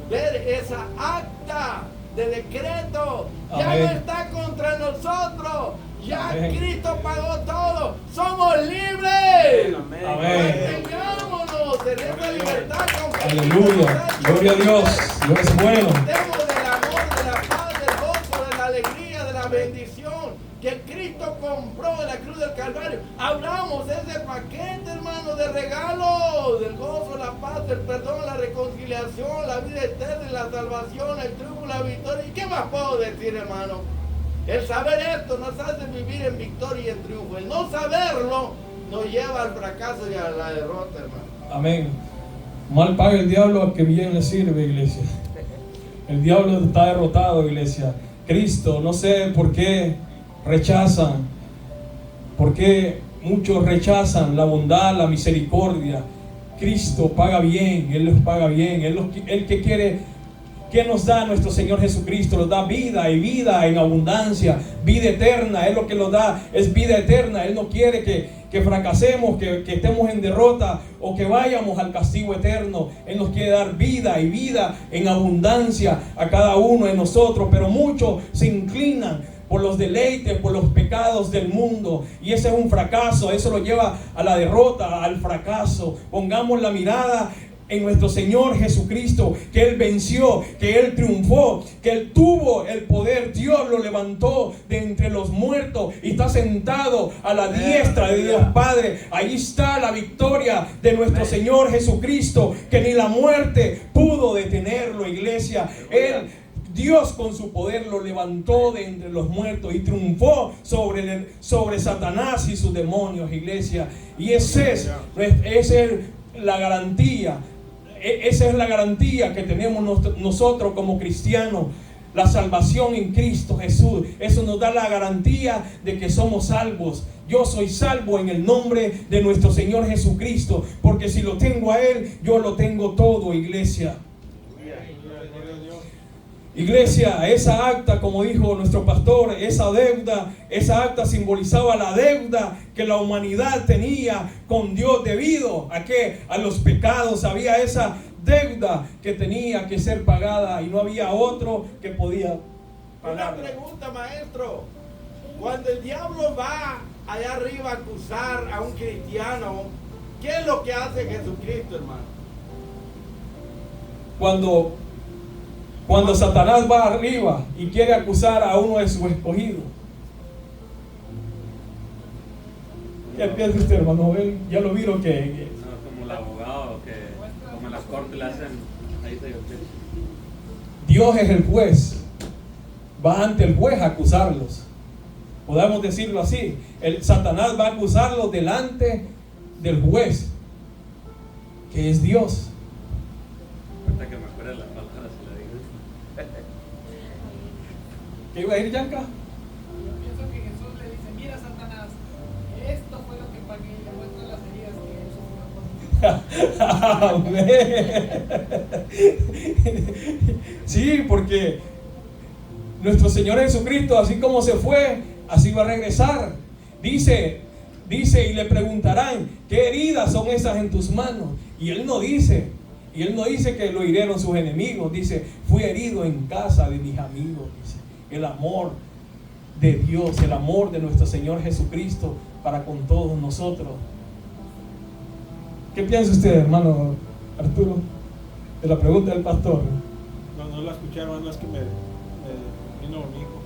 ver esa acta de decreto. Ya Amén. no está contra nosotros. Ya Amén. Cristo pagó todo. Somos libres. Amén. Amén. Mantengámonos en esta libertad. Aleluya. Gloria a Dios. Dios es bueno. Disfrutemos del amor, de la paz, del gozo, de la alegría, de la bendición que Cristo compró en la cruz del Calvario. Hablamos de ese paquete, hermano, de regalos, del gozo, la paz, el perdón, la reconciliación, la vida eterna, la salvación, el triunfo, la victoria. ¿Y qué más puedo decir, hermano? El saber esto nos hace vivir en victoria y en triunfo. El no saberlo nos lleva al fracaso y a la derrota, hermano. Amén. Mal paga el diablo a que bien le sirve, iglesia. El diablo está derrotado, iglesia. Cristo, no sé por qué rechazan, por qué muchos rechazan la bondad, la misericordia. Cristo paga bien, Él los paga bien. Él que quiere, que nos da nuestro Señor Jesucristo, nos da vida y vida en abundancia, vida eterna. Él lo que nos da es vida eterna. Él no quiere que fracasemos, que estemos en derrota o que vayamos al castigo eterno. Él nos quiere dar vida y vida en abundancia a cada uno de nosotros, pero muchos se inclinan por los deleites, por los pecados del mundo, y ese es un fracaso. Eso lo lleva a la derrota, al fracaso. Pongamos la mirada en nuestro Señor Jesucristo, que Él venció, que Él triunfó, que Él tuvo el poder. Dios lo levantó de entre los muertos y está sentado a la diestra de Dios Padre. Ahí está la victoria de nuestro Señor Jesucristo, que ni la muerte pudo detenerlo, iglesia. Dios con su poder lo levantó de entre los muertos y triunfó sobre Satanás y sus demonios, iglesia. Y esa es la garantía. Esa es la garantía que tenemos nosotros como cristianos. La salvación en Cristo Jesús. Eso nos da la garantía de que somos salvos. Yo soy salvo en el nombre de nuestro Señor Jesucristo. Porque si lo tengo a Él, yo lo tengo todo, iglesia. Iglesia, esa acta, como dijo nuestro pastor, esa acta simbolizaba la deuda que la humanidad tenía con Dios debido a que a los pecados. Había esa deuda que tenía que ser pagada y no había otro que podía pagar. Una pregunta, maestro. Cuando el diablo va allá arriba a acusar a un cristiano, ¿qué es lo que hace Jesucristo, hermano? Cuando Satanás va arriba y quiere acusar a uno de sus escogidos, ¿qué piensa usted, hermano? Ya lo vieron que No, como el abogado, como en las cortes le hacen, ahí se Dios es el juez, va ante el juez a acusarlos. Podemos decirlo así. Satanás va a acusarlos delante del juez, que es Dios. Ahorita que me acuerdo las palabras, se la digo. ¿Qué iba a ir, Yanka? Yo pienso que Jesús le dice: mira, Satanás, esto fue lo que pagué, y le muestra las heridas que él sufrió por mí. Amén. Sí, porque nuestro Señor Jesucristo, así como se fue, así va a regresar. Dice, y le preguntarán, ¿qué heridas son esas en tus manos? Y Él no dice que lo hirieron sus enemigos. Dice, fui herido en casa de mis amigos. Dice, el amor de Dios, el amor de nuestro Señor Jesucristo para con todos nosotros. ¿Qué piensa usted, hermano Arturo, de la pregunta del pastor? No la escuché, hermano, es que me vino mi hijo.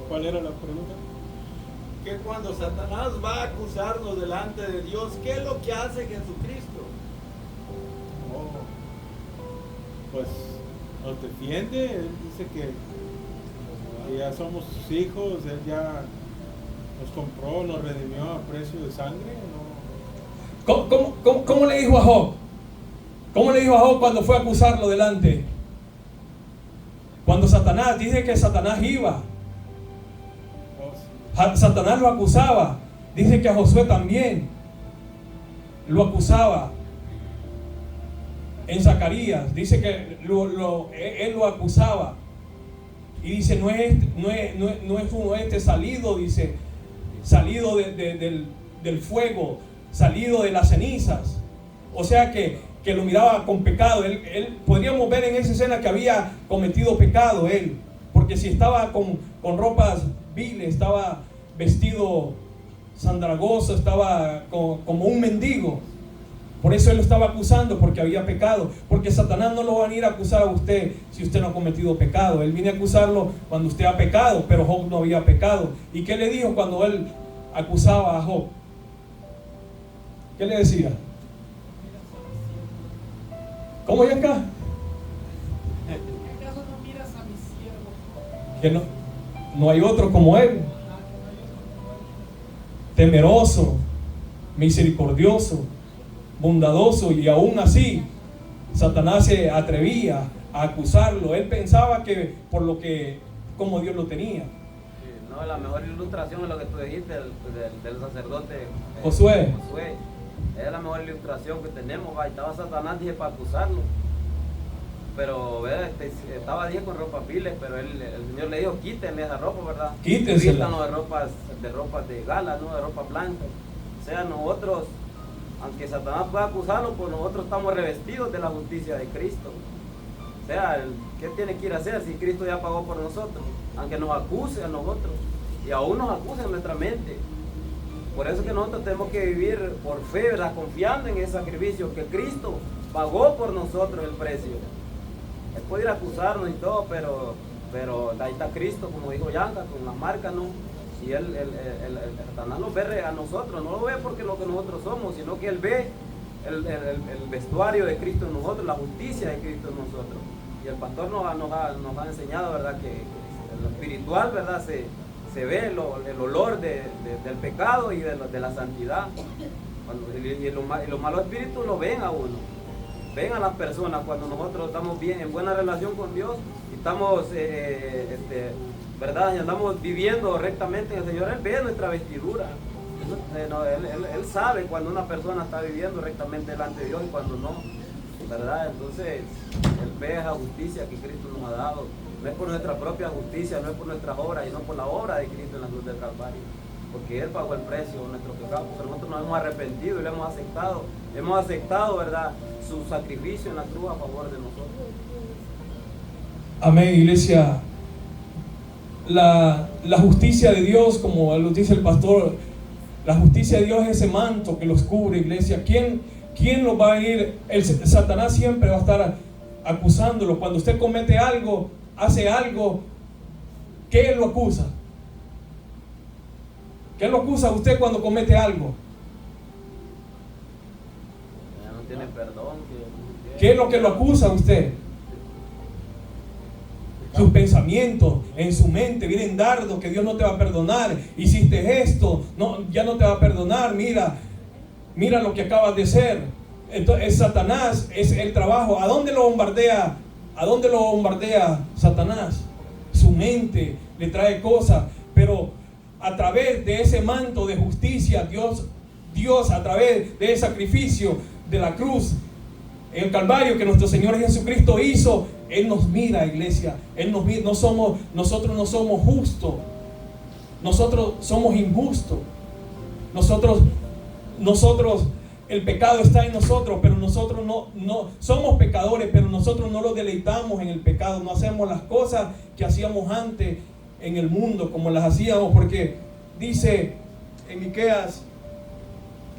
¿Cuál era la pregunta? Que cuando Satanás va a acusarnos delante de Dios, ¿qué es lo que hace Jesucristo? Pues nos defiende. Él dice que ya somos sus hijos. Él ya nos compró, nos redimió a precio de sangre, ¿no? ¿Cómo le dijo a Job? ¿Cómo le dijo a Job cuando fue a acusarlo delante? Cuando Satanás, dice que Satanás iba. Satanás lo acusaba. Dice que a Josué también lo acusaba. En Zacarías dice que él lo acusaba. Y dice, no es uno salido, dice, salido del fuego, salido de las cenizas. O sea que lo miraba con pecado. Él podríamos ver en esa escena que había cometido pecado él, porque si estaba con ropas viles, estaba vestido sandragoso, estaba como un mendigo. Por eso él lo estaba acusando, porque había pecado. Porque Satanás no lo va a venir a acusar a usted si usted no ha cometido pecado. Él viene a acusarlo cuando usted ha pecado, pero Job no había pecado. ¿Y qué le dijo cuando él acusaba a Job? ¿Qué le decía? ¿Cómo es acá? ¿Acaso no miras a mi siervo? Que no hay otro como él. Temeroso, misericordioso, bondadoso, y aún así Satanás se atrevía a acusarlo. Él pensaba que por lo que, como Dios lo tenía. Sí, no, la mejor ilustración es lo que tú dijiste del sacerdote Josué. Es la mejor ilustración que tenemos. Ahí estaba Satanás, dije, para acusarlo, pero estaba, dije, con ropas viles, pero el Señor le dijo, quítenle esa ropa, ¿verdad? Quítensela. Vístanos de ropas de gala, no de ropa blanca. O sea, nosotros, aunque Satanás pueda acusarlo, pues nosotros estamos revestidos de la justicia de Cristo. O sea, ¿qué tiene que ir a hacer si Cristo ya pagó por nosotros? Aunque nos acuse a nosotros, y aún nos acuse en nuestra mente. Por eso que nosotros tenemos que vivir por fe, ¿verdad? Confiando en ese sacrificio que Cristo pagó por nosotros el precio. Él puede ir a acusarnos y todo, pero ahí está Cristo, como dijo Yanka, con las marcas, ¿no? Y el Satanás nos ve a nosotros, no lo ve porque lo que nosotros somos, sino que él ve el vestuario de Cristo en nosotros, la justicia de Cristo en nosotros. Y el pastor nos ha enseñado, ¿verdad? Que en lo espiritual, ¿verdad? Se ve el olor del pecado y de la santidad. Y los malos espíritus lo ven a uno, ven a las personas cuando nosotros estamos bien, en buena relación con Dios, y estamos, ¿verdad? Y andamos viviendo rectamente en el Señor. Él ve nuestra vestidura. Él sabe cuando una persona está viviendo rectamente delante de Dios y cuando no, ¿verdad? Entonces, Él ve esa justicia que Cristo nos ha dado. No es por nuestra propia justicia, no es por nuestras obras, sino por la obra de Cristo en la cruz del Calvario. Porque Él pagó el precio de nuestro pecado. Pero nosotros nos hemos arrepentido y lo hemos aceptado. Hemos aceptado, ¿verdad?, su sacrificio en la cruz a favor de nosotros. Amén, iglesia. La justicia de Dios, como lo dice el pastor, la justicia de Dios es ese manto que los cubre, iglesia. ¿Quién los va a venir? Satanás siempre va a estar acusándolo. Cuando usted comete algo, hace algo, ¿qué lo acusa? ¿Qué lo acusa a usted cuando comete algo? Ya no tiene perdón. ¿Qué es lo que lo acusa a usted? Sus pensamientos en su mente vienen dardos, que Dios no te va a perdonar. Hiciste esto, no, ya no te va a perdonar. Mira lo que acabas de hacer. Entonces Satanás es el trabajo. ¿A dónde lo bombardea? ¿A dónde lo bombardea Satanás? Su mente le trae cosas, pero a través de ese manto de justicia, Dios a través de ese sacrificio, de la cruz, en el Calvario que nuestro Señor Jesucristo hizo, Él nos mira, iglesia. Él nos mira. Nosotros no somos justos. Nosotros somos injustos. Nosotros, el pecado está en nosotros, pero nosotros no somos pecadores, pero nosotros no los deleitamos en el pecado. No hacemos las cosas que hacíamos antes en el mundo, como las hacíamos, porque dice en Miqueas,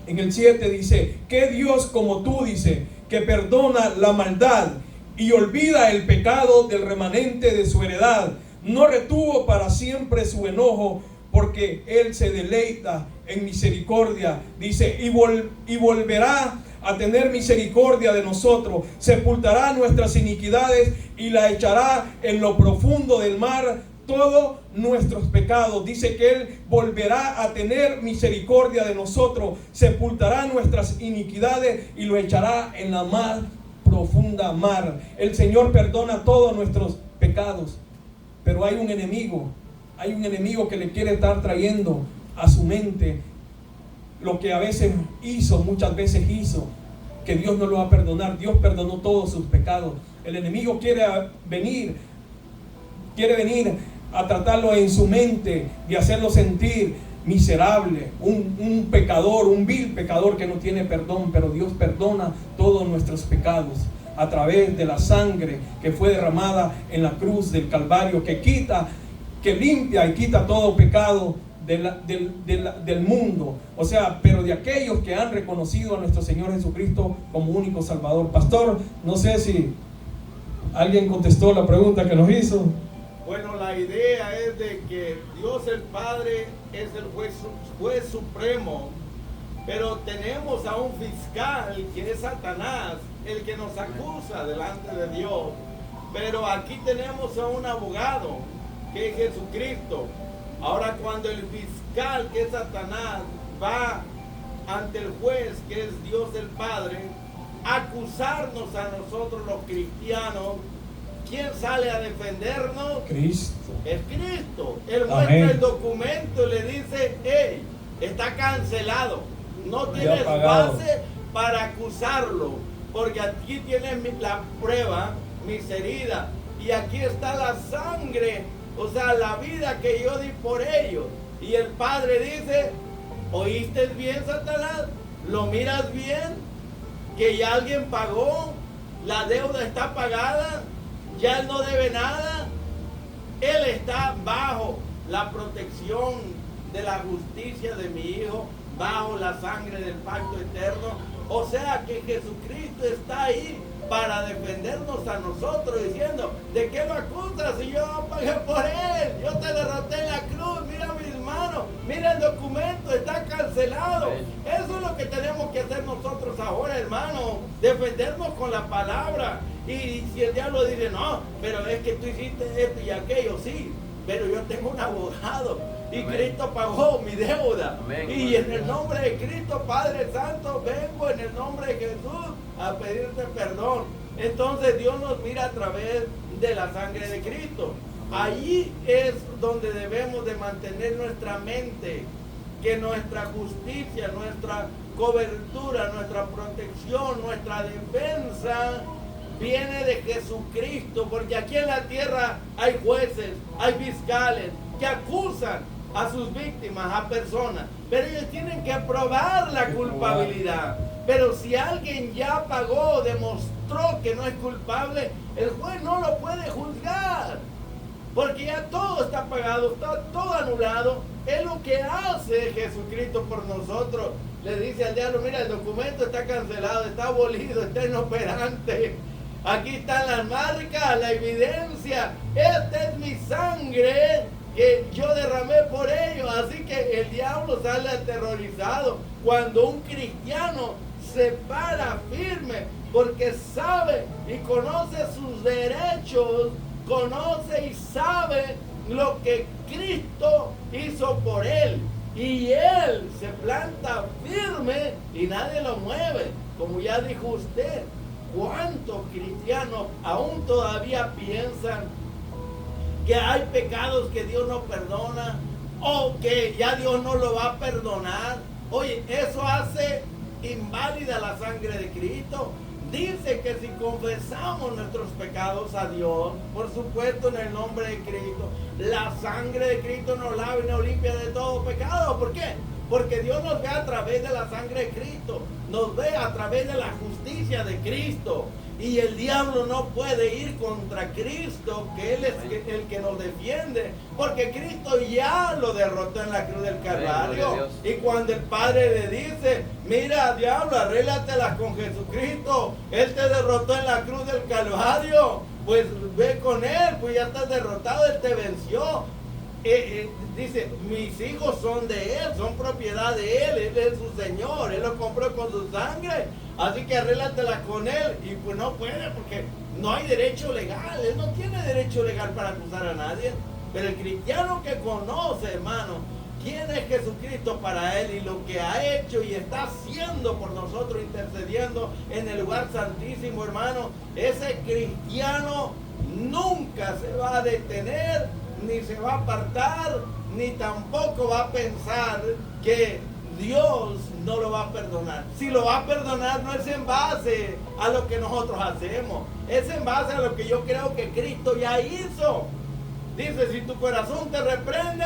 en el 7, dice: ¿qué Dios como tú, dice, que perdona la maldad y olvida el pecado del remanente de su heredad? No retuvo para siempre su enojo, porque Él se deleita en misericordia. Dice, y volverá a tener misericordia de nosotros. Sepultará nuestras iniquidades y la echará en lo profundo del mar todos nuestros pecados. Dice que Él volverá a tener misericordia de nosotros. Sepultará nuestras iniquidades y lo echará en la más profunda mar. El Señor perdona todos nuestros pecados, pero hay un enemigo que le quiere estar trayendo a su mente lo que muchas veces hizo, que Dios no lo va a perdonar. Dios perdonó todos sus pecados. El enemigo quiere venir a tratarlo en su mente, de hacerlo sentir miserable, un pecador, un vil pecador que no tiene perdón. Pero Dios perdona todos nuestros pecados a través de la sangre que fue derramada en la cruz del Calvario, que limpia y quita todo pecado del mundo. O sea, pero de aquellos que han reconocido a nuestro Señor Jesucristo como único Salvador. Pastor, no sé si alguien contestó la pregunta que nos hizo. Bueno, la idea es de que Dios el Padre es el juez supremo, pero tenemos a un fiscal que es Satanás, el que nos acusa delante de Dios. Pero aquí tenemos a un abogado, que es Jesucristo. Ahora, cuando el fiscal, que es Satanás, va ante el juez, que es Dios el Padre, a acusarnos a nosotros los cristianos, ¿quién sale a defendernos? Cristo. Es Cristo. Él muestra el documento y le dice: hey, está cancelado, no tienes base para acusarlo, porque aquí tienes la prueba, mis heridas, y aquí está la sangre, o sea, la vida que yo di por ellos. Y el Padre dice: ¿oíste bien, Satanás? ¿Lo miras bien? Que ya alguien pagó, la deuda está pagada, ya él no debe nada. Él está bajo la protección de la justicia de mi Hijo, bajo la sangre del pacto eterno. O sea que Jesucristo está ahí para defendernos a nosotros, diciendo: ¿de qué lo acusas si yo pagué por él? Yo te derroté en la cruz, mira mis manos, mira el documento, está cancelado. Eso es lo que tenemos que hacer nosotros ahora, hermano, defendernos con la palabra. Y si el diablo dice: no, pero es que tú hiciste esto y aquello, sí, pero yo tengo un abogado y amén, Cristo pagó mi deuda. Amén. Y en el nombre de Cristo, Padre Santo, vengo en el nombre de Jesús a pedirte perdón. Entonces Dios nos mira a través de la sangre de Cristo. Allí es donde debemos de mantener nuestra mente, que nuestra justicia, nuestra cobertura, nuestra protección, nuestra defensa viene de Jesucristo, porque aquí en la tierra hay jueces, hay fiscales que acusan a sus víctimas, a personas, pero ellos tienen que probar la culpabilidad. Pero si alguien ya pagó, demostró que no es culpable, el juez no lo puede juzgar, porque ya todo está pagado, está todo anulado. Es lo que hace Jesucristo por nosotros. Le dice al diablo: mira, el documento está cancelado, está abolido, está inoperante. Aquí están las marcas, la evidencia. Esta es mi sangre que yo derramé por ellos. Así que el diablo sale aterrorizado cuando un cristiano se para firme, porque sabe y conoce sus derechos, conoce y sabe lo que Cristo hizo por él. Y él se planta firme y nadie lo mueve. Como ya dijo usted, ¿cuántos cristianos aún todavía piensan que hay pecados que Dios no perdona, o que ya Dios no lo va a perdonar? Oye, eso hace inválida la sangre de Cristo. Dice que si confesamos nuestros pecados a Dios, por supuesto en el nombre de Cristo, la sangre de Cristo nos lava y nos limpia de todo pecado. ¿Por qué? Porque Dios nos ve a través de la sangre de Cristo, nos ve a través de la justicia de Cristo. Y el diablo no puede ir contra Cristo, que Él es el que nos defiende, porque Cristo ya lo derrotó en la cruz del Calvario. Y cuando el Padre le dice, mira, diablo, arréglatelas con Jesucristo, Él te derrotó en la cruz del Calvario, pues ve con Él, pues ya estás derrotado, Él te venció. Dice, mis hijos son de Él, son propiedad de Él es su Señor, Él los compró con su sangre, así que arréglatela con Él. Y pues no puede, porque no hay derecho legal, Él no tiene derecho legal para acusar a nadie. Pero el cristiano que conoce, hermano, quién es Jesucristo para él y lo que ha hecho y está haciendo por nosotros, intercediendo en el lugar santísimo, hermano, ese cristiano nunca se va a detener, ni se va a apartar, ni tampoco va a pensar que Dios no lo va a perdonar. Si lo va a perdonar, no es en base a lo que nosotros hacemos, es en base a lo que yo creo que Cristo ya hizo. Dice, si tu corazón te reprende,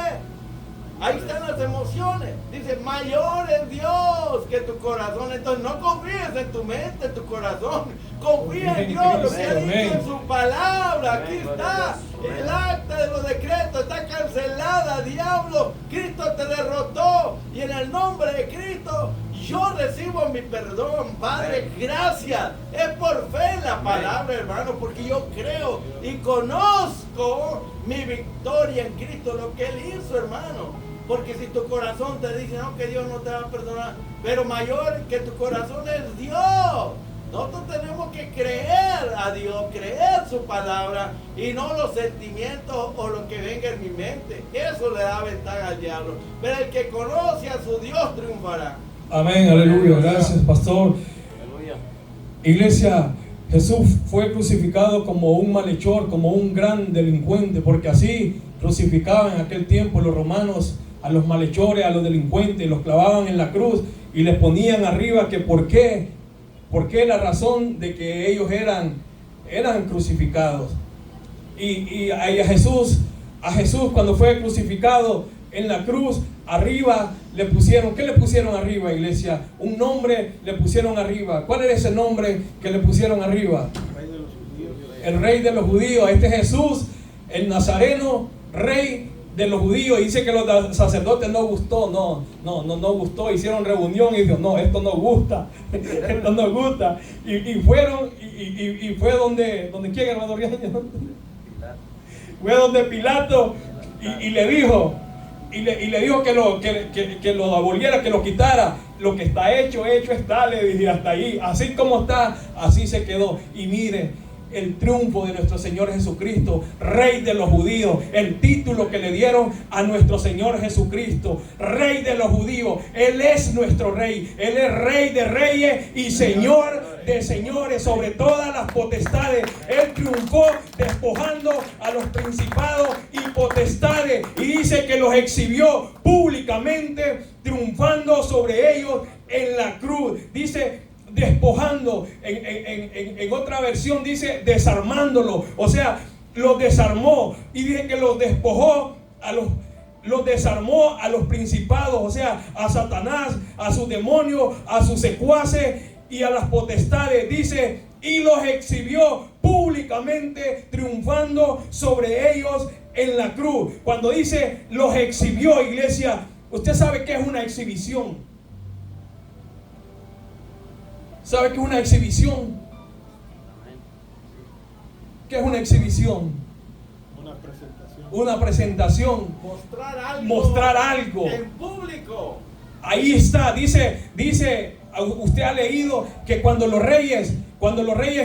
ahí están las emociones. Dice, mayor es Dios que tu corazón. Entonces no confíes en tu mente, en tu corazón. Confía en Dios, lo que ha dicho en su palabra. Aquí está. El acta de los decretos está cancelada, diablo. Cristo te derrotó. Y en el nombre de Cristo yo recibo mi perdón, Padre. Gracias. Es por fe en la palabra, hermano, porque yo creo y conozco mi victoria en Cristo, lo que Él hizo, hermano. Porque si tu corazón te dice, no, que Dios no te va a perdonar, pero mayor que tu corazón es Dios. Nosotros tenemos que creer a Dios, creer su palabra y no los sentimientos o lo que venga en mi mente. Eso le da ventaja al diablo. Pero el que conoce a su Dios triunfará. Amén, aleluya. Gracias, pastor. Aleluya. Iglesia, Jesús fue crucificado como un malhechor, como un gran delincuente, porque así crucificaban en aquel tiempo los romanos a los malhechores, a los delincuentes, los clavaban en la cruz y les ponían arriba que por qué la razón de que ellos eran crucificados. Y a Jesús cuando fue crucificado en la cruz, arriba le pusieron, ¿qué le pusieron arriba, iglesia? Un nombre le pusieron arriba. ¿Cuál era ese nombre que le pusieron arriba? Rey de los judíos. El Rey de los judíos. Este Jesús, el Nazareno, Rey de los judíos. Dice que los sacerdotes no gustó, no gustó, hicieron reunión y dijo, no, esto no gusta, esto no gusta. Y fueron, y fue donde ¿quién, hermano Riaño? Fue donde Pilato y le dijo, y le dijo que lo aboliera, que lo quitara. Lo que está hecho está, le dije, hasta ahí, así como está, así se quedó. Y mire, el triunfo de nuestro Señor Jesucristo, Rey de los judíos, el título que le dieron a nuestro Señor Jesucristo, Rey de los judíos. Él es nuestro Rey, Él es Rey de reyes y Señor de señores, sobre todas las potestades. Él triunfó despojando a los principados y potestades, y dice que los exhibió públicamente, triunfando sobre ellos en la cruz. Dice despojando, en otra versión dice desarmándolo, o sea, los desarmó, y dice que los despojó los desarmó a los principados, o sea, a Satanás, a sus demonios, a sus secuaces y a las potestades. Dice, y los exhibió públicamente, triunfando sobre ellos en la cruz. Cuando dice los exhibió, iglesia, usted sabe qué es una exhibición. ¿Sabe qué es una exhibición? ¿Qué es una exhibición? Una presentación. Una presentación. Mostrar algo en público. Ahí está, dice, usted ha leído que cuando los reyes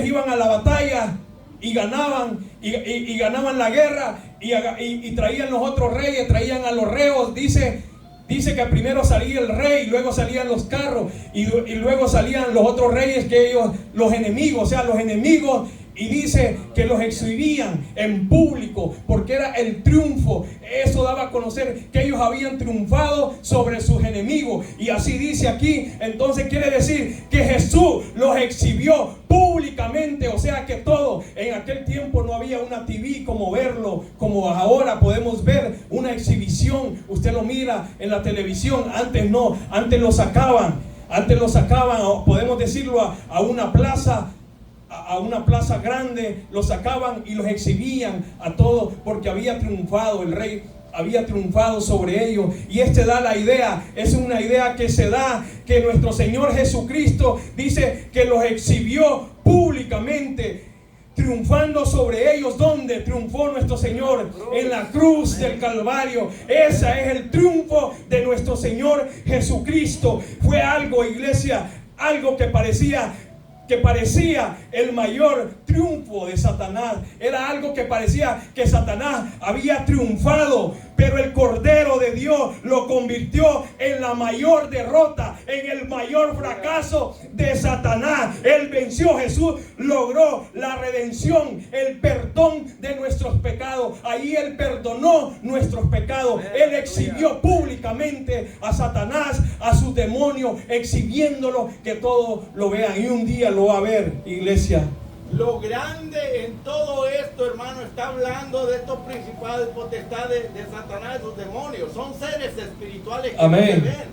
iban a la batalla y ganaban, y ganaban la guerra, y traían los otros reyes, traían a los reos, dice que primero salía el rey, luego salían los carros, y luego salían los otros reyes, que ellos, los enemigos, o sea, los enemigos, Y dice que los exhibían en público porque era el triunfo. Eso daba a conocer que ellos habían triunfado sobre sus enemigos. Y así dice aquí, entonces quiere decir que Jesús los exhibió públicamente. O sea que todo, en aquel tiempo no había una TV como verlo, como ahora podemos ver una exhibición. Usted lo mira en la televisión, antes no, antes lo sacaban, podemos decirlo, a una plaza grande, los sacaban y los exhibían a todos porque había triunfado, el rey había triunfado sobre ellos. Y da la idea, es una idea que se da, que nuestro Señor Jesucristo dice que los exhibió públicamente, triunfando sobre ellos. ¿Dónde triunfó nuestro Señor? En la cruz del Calvario. Ese es el triunfo de nuestro Señor Jesucristo. Fue algo, iglesia, algo que parecía el mayor triunfo de Satanás. Era algo que parecía que Satanás había triunfado, pero el Cordero de Dios lo convirtió en la mayor derrota, en el mayor fracaso de Satanás. Él venció, Jesús logró la redención, el perdón de nuestros pecados. Ahí Él perdonó nuestros pecados. Él exhibió públicamente a Satanás, a sus demonios, exhibiéndolo, que todos lo vean. Y un día lo va a ver, iglesia. Lo grande en todo esto, hermano, está hablando de estos principados y potestades de Satanás y sus demonios. Son seres espirituales que Amén. no se ven.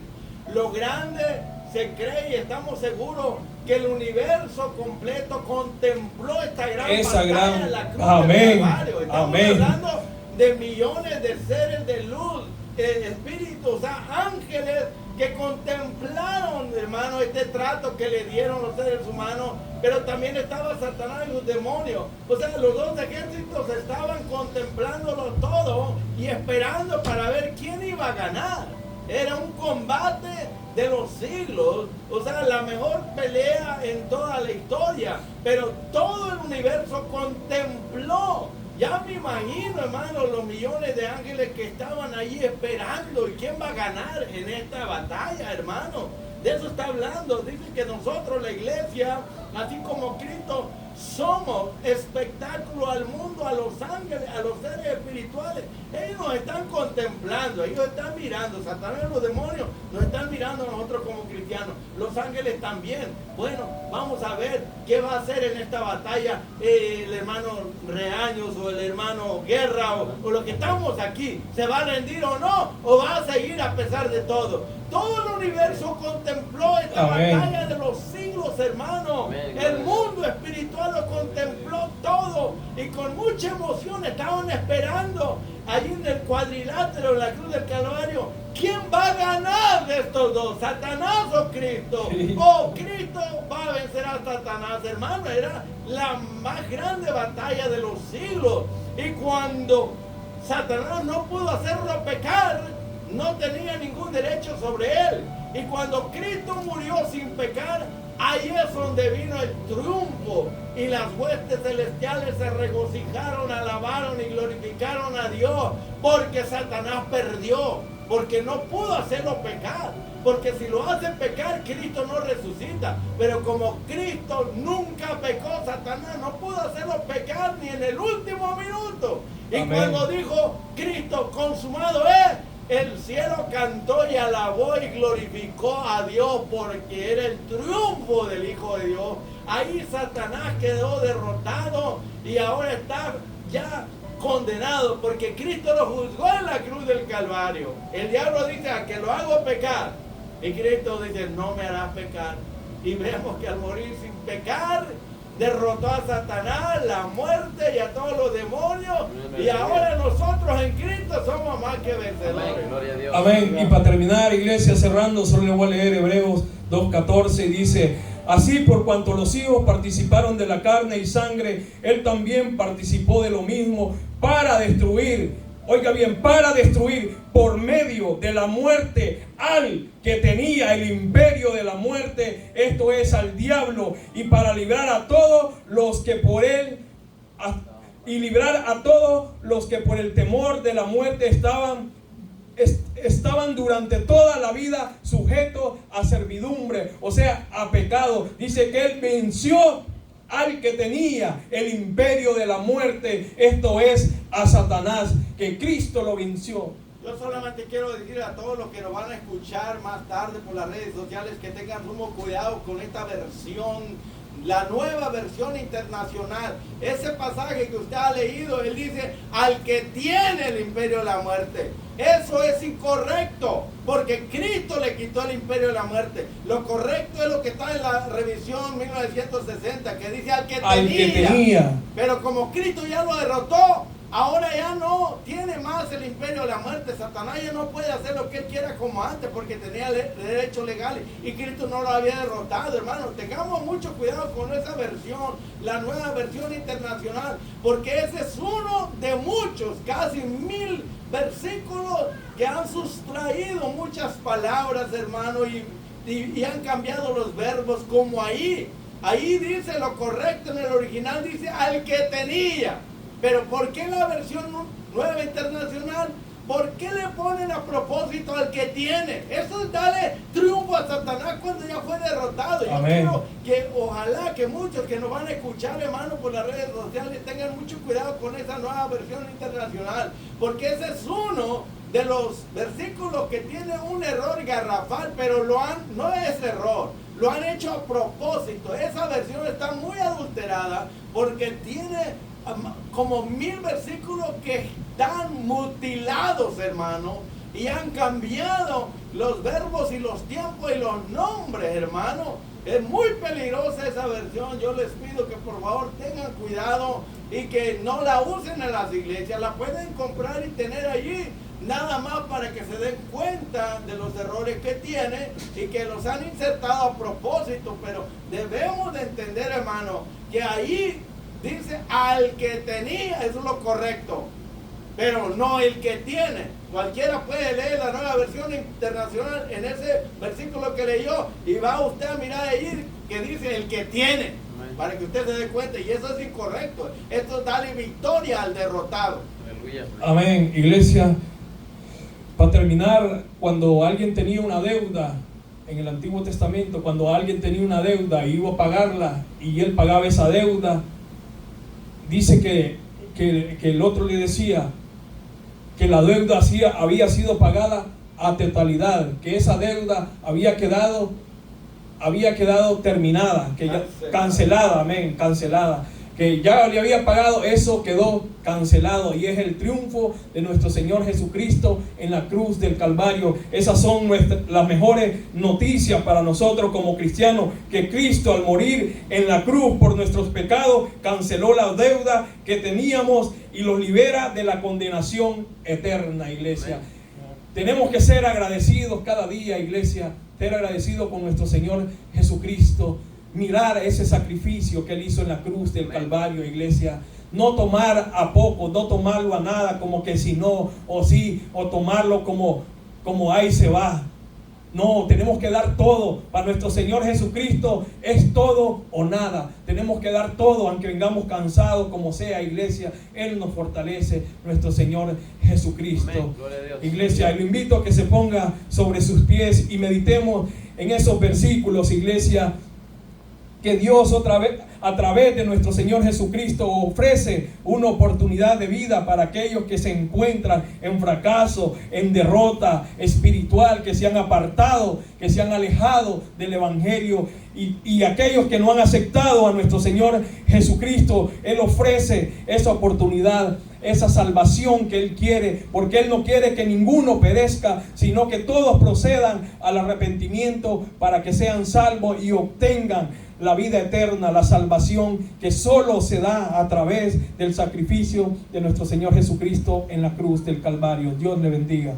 Lo grande se cree y estamos seguros que el universo completo contempló esta gran batalla en la cruz del Calvario. Estamos hablando de millones de seres de luz, espíritus, ángeles que contemplaron, hermano, este trato que le dieron los seres humanos. Pero también estaba Satanás y los demonios. O sea, los dos ejércitos estaban contemplándolo todo y esperando para ver quién iba a ganar. Era un combate de los siglos, o sea, la mejor pelea en toda la historia. Pero todo el universo contempló. Ya me imagino, hermano, los millones de ángeles que estaban ahí esperando. ¿Y quién va a ganar en esta batalla, hermano? De eso está hablando. Dice que nosotros, la iglesia, así como Cristo, somos espectáculo al mundo, a los ángeles, a los seres espirituales. Ellos nos están contemplando, ellos están mirando. Satanás y los demonios nos están mirando a nosotros como cristianos. Los ángeles también. Bueno, vamos a ver qué va a hacer en esta batalla el hermano Reaños o el hermano Guerra o lo que estamos aquí. ¿Se va a rendir o no? ¿O va a seguir a pesar de todo? Todo el universo contempló esta batalla de los siglos, hermano. El mundo espiritual lo contempló todo y con mucha emoción estaban esperando allí en el cuadrilátero, en la cruz del Calvario. ¿Quién va a ganar de estos dos? ¿Satanás o Cristo? ¿O Cristo va a vencer a Satanás, hermano? Era la más grande batalla de los siglos. Y cuando Satanás no pudo hacerlo pecar, no tenía ningún derecho sobre él. Y cuando Cristo murió sin pecar, ahí es donde vino el triunfo. Y las huestes celestiales se regocijaron, alabaron y glorificaron a Dios. Porque Satanás perdió. Porque no pudo hacerlo pecar. Porque si lo hace pecar, Cristo no resucita. Pero como Cristo nunca pecó, Satanás no pudo hacerlo pecar ni en el último minuto. Y Amén. Cuando dijo Cristo, consumado es, el cielo cantó y alabó y glorificó a Dios porque era el triunfo del Hijo de Dios. Ahí Satanás quedó derrotado y ahora está ya condenado porque Cristo lo juzgó en la cruz del Calvario. El diablo dice a que lo hago pecar y Cristo dice no me harás pecar. Y vemos que al morir sin pecar derrotó a Satanás, la muerte y a todos los demonios. Y ahora nosotros en Cristo somos más que vencedores. Gloria a Dios. Amén. Y para terminar, iglesia, cerrando, solo le voy a leer Hebreos 2:14. Dice: así, por cuanto los hijos participaron de la carne y sangre, él también participó de lo mismo para destruir. Oiga bien, para destruir por medio de la muerte al que tenía el imperio de la muerte, esto es al diablo, y para librar a todos los que por él, y librar a todos los que por el temor de la muerte estaban durante toda la vida sujetos a servidumbre, o sea, a pecado. Dice que él venció al que tenía el imperio de la muerte, esto es, a Satanás, que Cristo lo venció. Yo solamente quiero decir a todos los que nos van a escuchar más tarde por las redes sociales que tengan sumo cuidado con esta versión, la nueva versión internacional. Ese pasaje que usted ha leído, él dice, al que tiene el imperio de la muerte. Eso es incorrecto, porque Cristo le quitó el imperio de la muerte. Lo correcto es lo que está en la revisión 1960, que dice al que tenía. Pero como Cristo ya lo derrotó, ahora ya no tiene más el imperio de la muerte. Satanás ya no puede hacer lo que él quiera como antes, porque tenía derechos legales y Cristo no lo había derrotado, hermano. Tengamos mucho cuidado con esa versión, la nueva versión internacional, porque ese es uno de muchos, casi 1000 versículos que han sustraído muchas palabras, hermano, y han cambiado los verbos, como ahí dice lo correcto. En el original dice al que tenía. Pero ¿por qué la versión nueva internacional? ¿Por qué le ponen a propósito al que tiene? Eso es darle triunfo a Satanás cuando ya fue derrotado. Yo quiero que ojalá que muchos que nos van a escuchar, hermano, por las redes sociales, tengan mucho cuidado con esa nueva versión internacional, porque ese es uno de los versículos que tiene un error garrafal, pero no es error, lo han hecho a propósito. Esa versión está muy adulterada porque tiene como 1000 versículos que están mutilados, hermano, y han cambiado los verbos y los tiempos y los nombres, hermano. Es muy peligrosa esa versión. Yo les pido que por favor tengan cuidado y que no la usen en las iglesias. La pueden comprar y tener allí, nada más para que se den cuenta de los errores que tiene y que los han insertado a propósito. Pero debemos de entender, hermano, que ahí dice al que tenía, eso es lo correcto, pero no el que tiene. Cualquiera puede leer la nueva versión internacional en ese versículo que leyó y va usted a mirar ahí que dice el que tiene, para que usted se dé cuenta, y eso es incorrecto. Esto es darle victoria al derrotado. Aleluya. Amén, iglesia. Para terminar, cuando alguien tenía una deuda en el Antiguo Testamento, cuando alguien tenía una deuda y iba a pagarla y él pagaba esa deuda, dice que el otro le decía que la deuda había sido pagada a totalidad, que esa deuda había quedado terminada, que ya, cancelada, amén, cancelada, que ya le había pagado, eso quedó cancelado, y es el triunfo de nuestro Señor Jesucristo en la cruz del Calvario. Esas son las mejores noticias para nosotros como cristianos, que Cristo al morir en la cruz por nuestros pecados canceló la deuda que teníamos y los libera de la condenación eterna, iglesia. Tenemos que ser agradecidos cada día, iglesia, ser agradecidos con nuestro Señor Jesucristo. Mirar ese sacrificio que Él hizo en la cruz del Calvario, iglesia. No tomar a poco, no tomarlo a nada, como que si no, o sí, o tomarlo como ahí se va. No, tenemos que dar todo. Para nuestro Señor Jesucristo es todo o nada. Tenemos que dar todo, aunque vengamos cansados, como sea, iglesia. Él nos fortalece, nuestro Señor Jesucristo. Iglesia, lo invito a que se ponga sobre sus pies y meditemos en esos versículos, iglesia, que Dios otra vez, a través de nuestro Señor Jesucristo, ofrece una oportunidad de vida para aquellos que se encuentran en fracaso, en derrota espiritual, que se han apartado, que se han alejado del Evangelio, y aquellos que no han aceptado a nuestro Señor Jesucristo. Él ofrece esa oportunidad, esa salvación que Él quiere, porque Él no quiere que ninguno perezca, sino que todos procedan al arrepentimiento para que sean salvos y obtengan la vida eterna, la salvación que solo se da a través del sacrificio de nuestro Señor Jesucristo en la cruz del Calvario. Dios le bendiga.